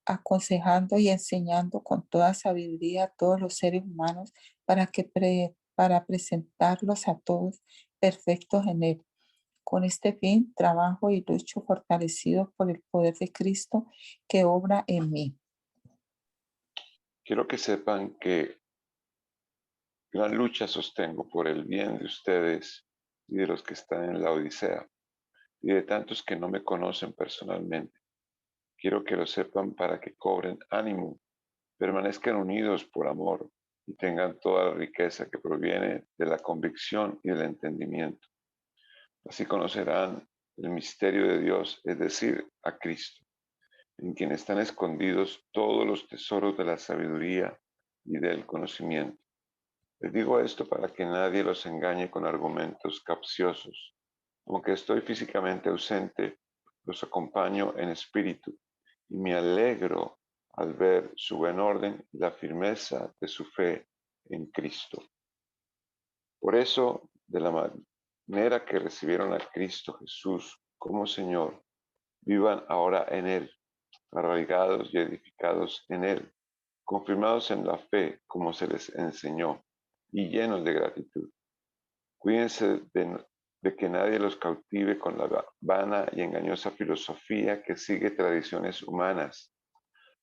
aconsejando y enseñando con toda sabiduría a todos los seres humanos para presentarlos a todos perfectos en Él. Con este fin, trabajo y lucho fortalecido por el poder de Cristo que obra en mí. Quiero que sepan que gran lucha sostengo por el bien de ustedes y de los que están en la Odisea y de tantos que no me conocen personalmente. Quiero que lo sepan para que cobren ánimo, permanezcan unidos por amor y tengan toda la riqueza que proviene de la convicción y del entendimiento. Así conocerán el misterio de Dios, es decir, a Cristo, en quien están escondidos todos los tesoros de la sabiduría y del conocimiento. Les digo esto para que nadie los engañe con argumentos capciosos. Aunque estoy físicamente ausente, los acompaño en espíritu y me alegro al ver su buen orden y la firmeza de su fe en Cristo. Por eso, de la manera que recibieron a Cristo Jesús como Señor, vivan ahora en Él, arraigados y edificados en Él, confirmados en la fe como se les enseñó y llenos de gratitud. Cuídense de que nadie los cautive con la vana y engañosa filosofía que sigue tradiciones humanas,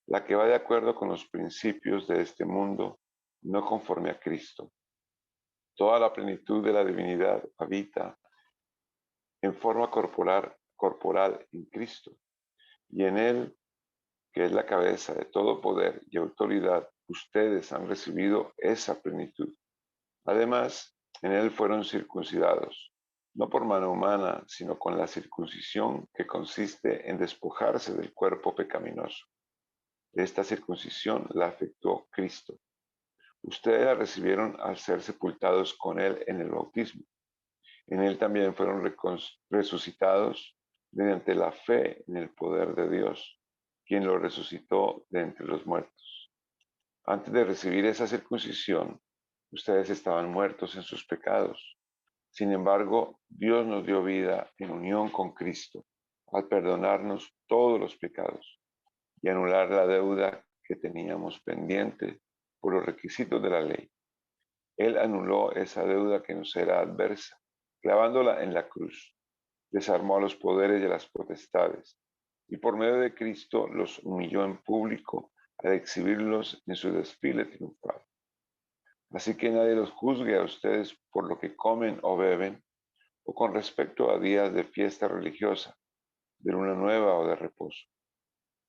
la que va de acuerdo con los principios de este mundo, no conforme a Cristo. Toda la plenitud de la divinidad habita en forma corporal en Cristo, y en Él, que es la cabeza de todo poder y autoridad, ustedes han recibido esa plenitud. Además, en Él fueron circuncidados, no por mano humana, sino con la circuncisión que consiste en despojarse del cuerpo pecaminoso. Esta circuncisión la efectuó Cristo. Ustedes la recibieron al ser sepultados con Él en el bautismo. En Él también fueron resucitados mediante la fe en el poder de Dios, quien lo resucitó de entre los muertos. Antes de recibir esa circuncisión, ustedes estaban muertos en sus pecados. Sin embargo, Dios nos dio vida en unión con Cristo, al perdonarnos todos los pecados y anular la deuda que teníamos pendiente por los requisitos de la ley. Él anuló esa deuda que nos era adversa, clavándola en la cruz. Desarmó a los poderes y a las potestades, y por medio de Cristo los humilló en público al exhibirlos en su desfile triunfal. Así que nadie los juzgue a ustedes por lo que comen o beben, o con respecto a días de fiesta religiosa, de luna nueva o de reposo.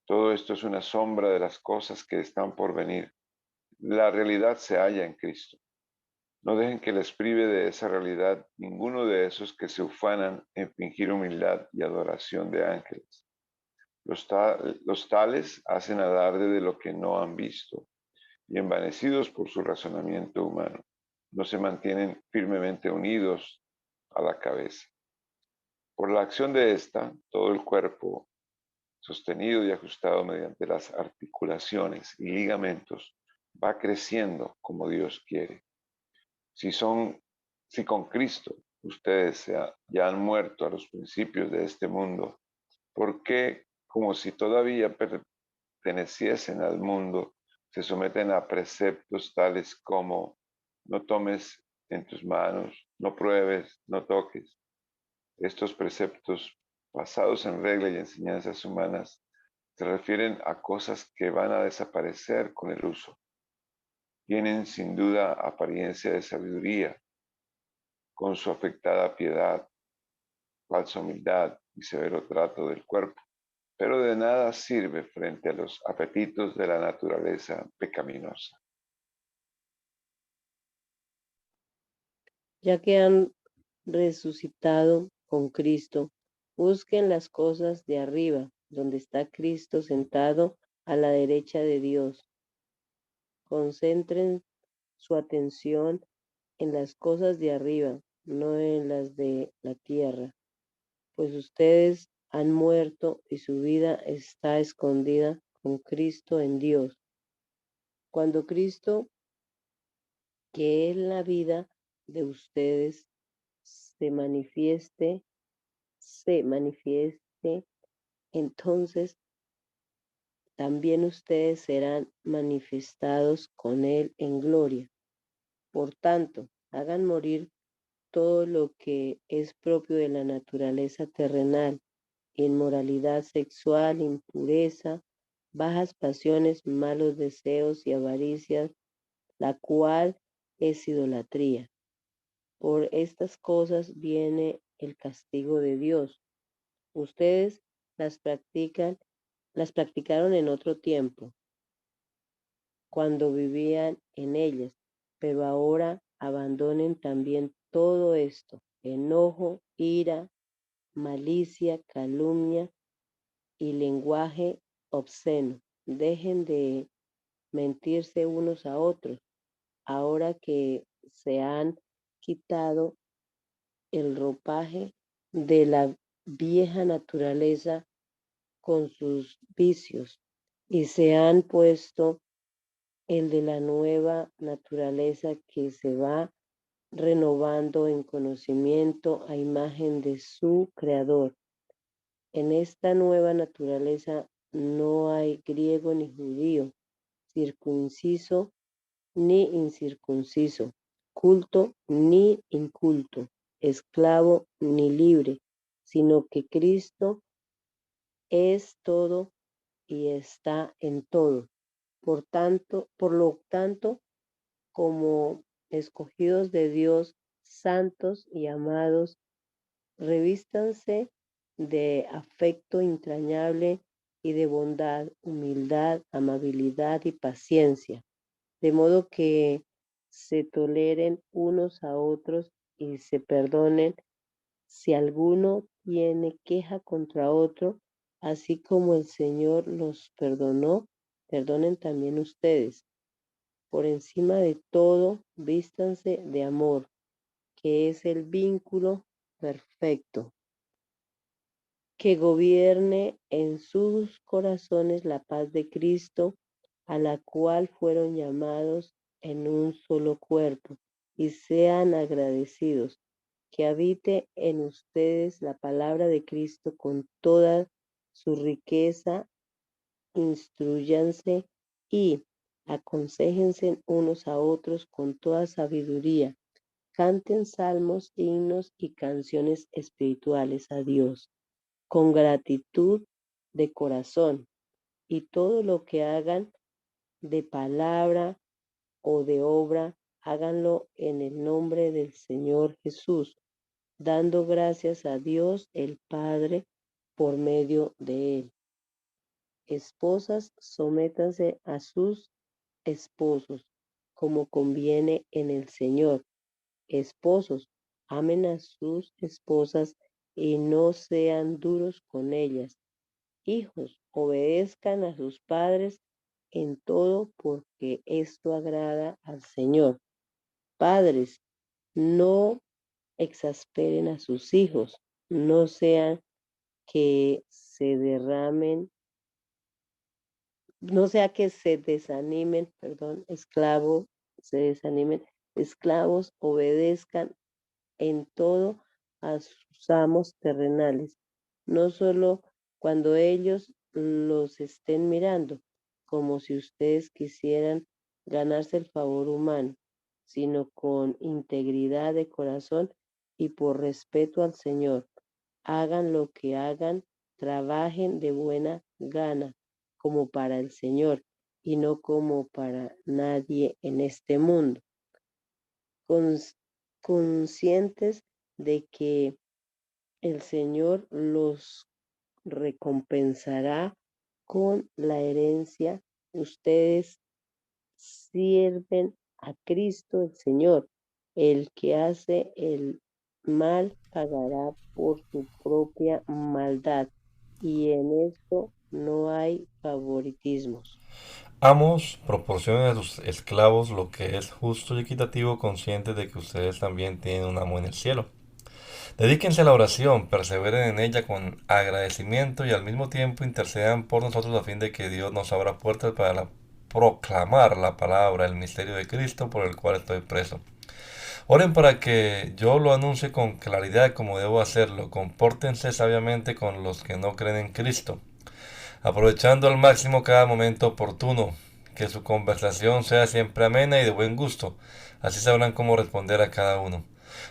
Todo esto es una sombra de las cosas que están por venir. La realidad se halla en Cristo. No dejen que les prive de esa realidad ninguno de esos que se ufanan en fingir humildad y adoración de ángeles. Los tales hacen alarde de lo que no han visto y envanecidos por su razonamiento humano, no se mantienen firmemente unidos a la cabeza. Por la acción de esta, todo el cuerpo, sostenido y ajustado mediante las articulaciones y ligamentos, va creciendo como Dios quiere. Si con Cristo ustedes ya han muerto a los principios de este mundo, ¿por qué, como si todavía perteneciesen al mundo, se someten a preceptos tales como no tomes en tus manos, no pruebes, no toques? Estos preceptos, basados en reglas y enseñanzas humanas, se refieren a cosas que van a desaparecer con el uso. Tienen sin duda apariencia de sabiduría, con su afectada piedad, falsa humildad y severo trato del cuerpo, pero de nada sirve frente a los apetitos de la naturaleza pecaminosa. Ya que han resucitado con Cristo, busquen las cosas de arriba, donde está Cristo sentado a la derecha de Dios. Concentren su atención en las cosas de arriba, no en las de la tierra, pues ustedes han muerto y su vida está escondida con Cristo en Dios. Cuando Cristo, que es la vida de ustedes, se manifieste, entonces también ustedes serán manifestados con Él en gloria. Por tanto, hagan morir todo lo que es propio de la naturaleza terrenal: inmoralidad sexual, impureza, bajas pasiones, malos deseos y avaricias, la cual es idolatría. Por estas cosas viene el castigo de Dios. Ustedes las practicaron en otro tiempo, cuando vivían en ellas, pero ahora abandonen también todo esto: enojo, ira, malicia, calumnia y lenguaje obsceno. Dejen de mentirse unos a otros, ahora que se han quitado el ropaje de la vieja naturaleza con sus vicios y se han puesto el de la nueva naturaleza que se va renovando en conocimiento a imagen de su creador. En esta nueva naturaleza no hay griego ni judío, circunciso ni incircunciso, culto ni inculto, esclavo ni libre, sino que Cristo es todo y está en todo. Por lo tanto, como escogidos de Dios, santos y amados, revístanse de afecto entrañable y de bondad, humildad, amabilidad y paciencia, de modo que se toleren unos a otros y se perdonen si alguno tiene queja contra otro, así como el Señor los perdonó, perdonen también ustedes. Por encima de todo, vístanse de amor, que es el vínculo perfecto, que gobierne en sus corazones la paz de Cristo, a la cual fueron llamados en un solo cuerpo, y sean agradecidos. Que habite en ustedes la palabra de Cristo con toda su riqueza, instruyanse y aconséjense unos a otros con toda sabiduría. Canten salmos, himnos y canciones espirituales a Dios, con gratitud de corazón, y todo lo que hagan de palabra o de obra, háganlo en el nombre del Señor Jesús, dando gracias a Dios el Padre por medio de él. Esposas, sométanse a sus esposos, como conviene en el Señor. Esposos, amen a sus esposas y no sean duros con ellas. Hijos, obedezcan a sus padres en todo, porque esto agrada al Señor. Padres, no exasperen a sus hijos, no sean que se derramen, no sea que se desanimen, se desanimen, esclavos, obedezcan en todo a sus amos terrenales, no solo cuando ellos los estén mirando, como si ustedes quisieran ganarse el favor humano, sino con integridad de corazón y por respeto al Señor. Hagan lo que hagan, trabajen de buena gana, como para el Señor y no como para nadie en este mundo, conscientes de que el Señor los recompensará con la herencia. Ustedes sirven a Cristo el Señor. El que hace el mal pagará por su propia maldad, y en esto no hay favoritismos. Amos, proporcionen a sus esclavos lo que es justo y equitativo, conscientes de que ustedes también tienen un amo en el cielo. Dedíquense a la oración, perseveren en ella con agradecimiento y al mismo tiempo intercedan por nosotros a fin de que Dios nos abra puertas para proclamar la palabra, el misterio de Cristo por el cual estoy preso. Oren para que yo lo anuncie con claridad como debo hacerlo. Compórtense sabiamente con los que no creen en Cristo, aprovechando al máximo cada momento oportuno. Que su conversación sea siempre amena y de buen gusto. Así sabrán cómo responder a cada uno.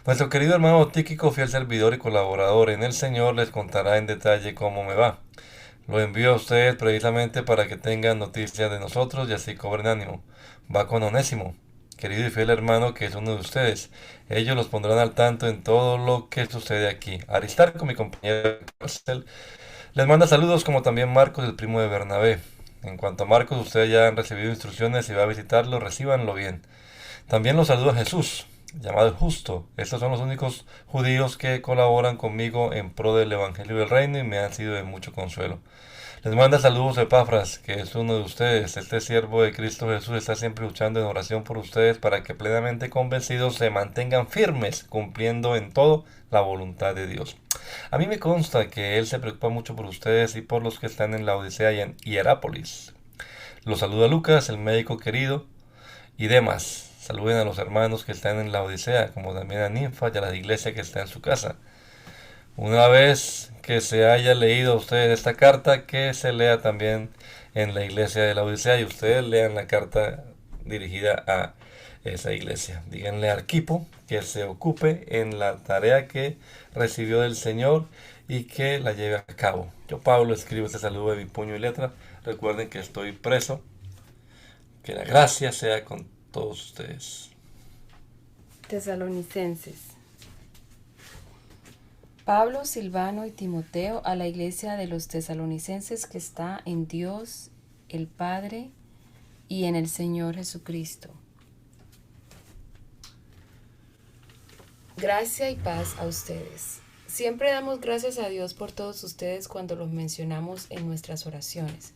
Nuestro querido hermano Tíquico, fiel servidor y colaborador en el Señor, les contará en detalle cómo me va. Lo envío a ustedes precisamente para que tengan noticias de nosotros y así cobren ánimo. Va con Onésimo, querido y fiel hermano que es uno de ustedes. Ellos los pondrán al tanto en todo lo que sucede aquí. Aristarco, mi compañero de cárcel, les manda saludos, como también Marcos, el primo de Bernabé. En cuanto a Marcos, ustedes ya han recibido instrucciones y va a visitarlo, recíbanlo bien. También los saluda Jesús, llamado el Justo. Estos son los únicos judíos que colaboran conmigo en pro del Evangelio del Reino y me han sido de mucho consuelo. Les manda saludos Epafras, que es uno de ustedes. Este siervo de Cristo Jesús está siempre luchando en oración por ustedes para que plenamente convencidos se mantengan firmes, cumpliendo en todo la voluntad de Dios. A mí me consta que Él se preocupa mucho por ustedes y por los que están en la Odisea y en Hierápolis. Los saluda Lucas, el médico querido, y demás. Saluden a los hermanos que están en la Odisea, como también a Ninfa y a la iglesia que está en su casa. Una vez que se haya leído a ustedes esta carta, que se lea también en la iglesia de la Odisea y ustedes lean la carta dirigida a esa iglesia. Díganle a Arquipo que se ocupe en la tarea que recibió del Señor y que la lleve a cabo. Yo, Pablo, escribo este saludo de mi puño y letra. Recuerden que estoy preso. Que la gracia sea con todos ustedes. Tesalonicenses. Pablo, Silvano y Timoteo a la iglesia de los tesalonicenses que está en Dios el Padre y en el Señor Jesucristo. Gracia y paz a ustedes. Siempre damos gracias a Dios por todos ustedes cuando los mencionamos en nuestras oraciones.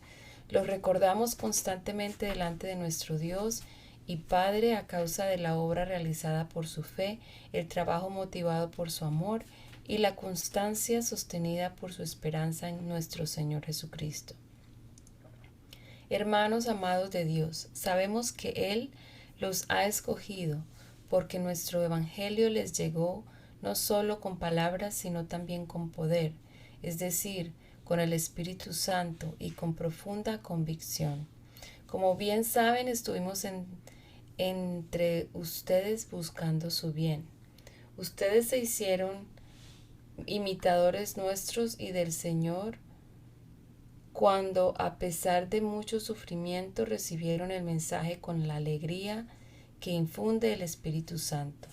Los recordamos constantemente delante de nuestro Dios y Padre a causa de la obra realizada por su fe, el trabajo motivado por su amor y la constancia sostenida por su esperanza en nuestro Señor Jesucristo. Hermanos amados de Dios, sabemos que Él los ha escogido porque nuestro Evangelio les llegó no solo con palabras, sino también con poder, es decir, con el Espíritu Santo y con profunda convicción. Como bien saben, estuvimos entre ustedes buscando su bien. Ustedes se hicieron imitadores nuestros y del Señor cuando, a pesar de mucho sufrimiento, recibieron el mensaje con la alegría que infunde el Espíritu Santo.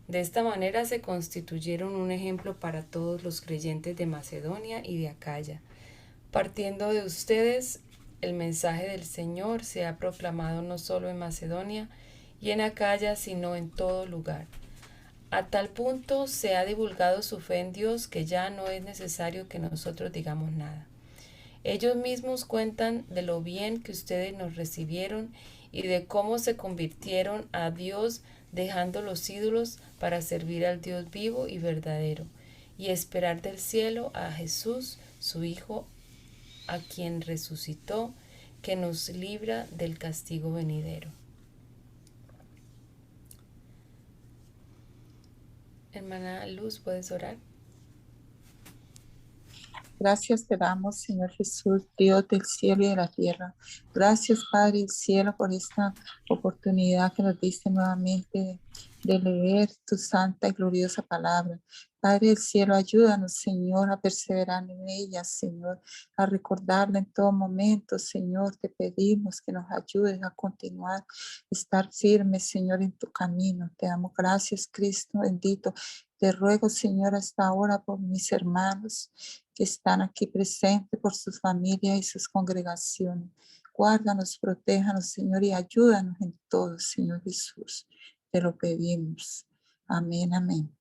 De esta manera se constituyeron un ejemplo para todos los creyentes de Macedonia y de Acaya. Partiendo de ustedes, el mensaje del Señor se ha proclamado no solo en Macedonia y en Acaya, sino en todo lugar. A tal punto se ha divulgado su fe en Dios que ya no es necesario que nosotros digamos nada. Ellos mismos cuentan de lo bien que ustedes nos recibieron y de cómo se convirtieron a Dios dejando los ídolos para servir al Dios vivo y verdadero y esperar del cielo a Jesús, su Hijo, a quien resucitó, que nos libra del castigo venidero. Hermana Luz, ¿puedes orar? Gracias te damos, Señor Jesús, Dios del cielo y de la tierra. Gracias, Padre del cielo, por esta oportunidad que nos diste nuevamente de leer tu santa y gloriosa palabra. Padre del cielo, ayúdanos, Señor, a perseverar en ella, Señor, a recordarla en todo momento, Señor. Te pedimos que nos ayudes a continuar, estar firmes, Señor, en tu camino. Te damos gracias, Cristo bendito. Te ruego, Señor, hasta ahora por mis hermanos que están aquí presentes, por sus familias y sus congregaciones. Guárdanos, protéjanos, Señor, y ayúdanos en todo, Señor Jesús. Te lo pedimos. Amén, amén.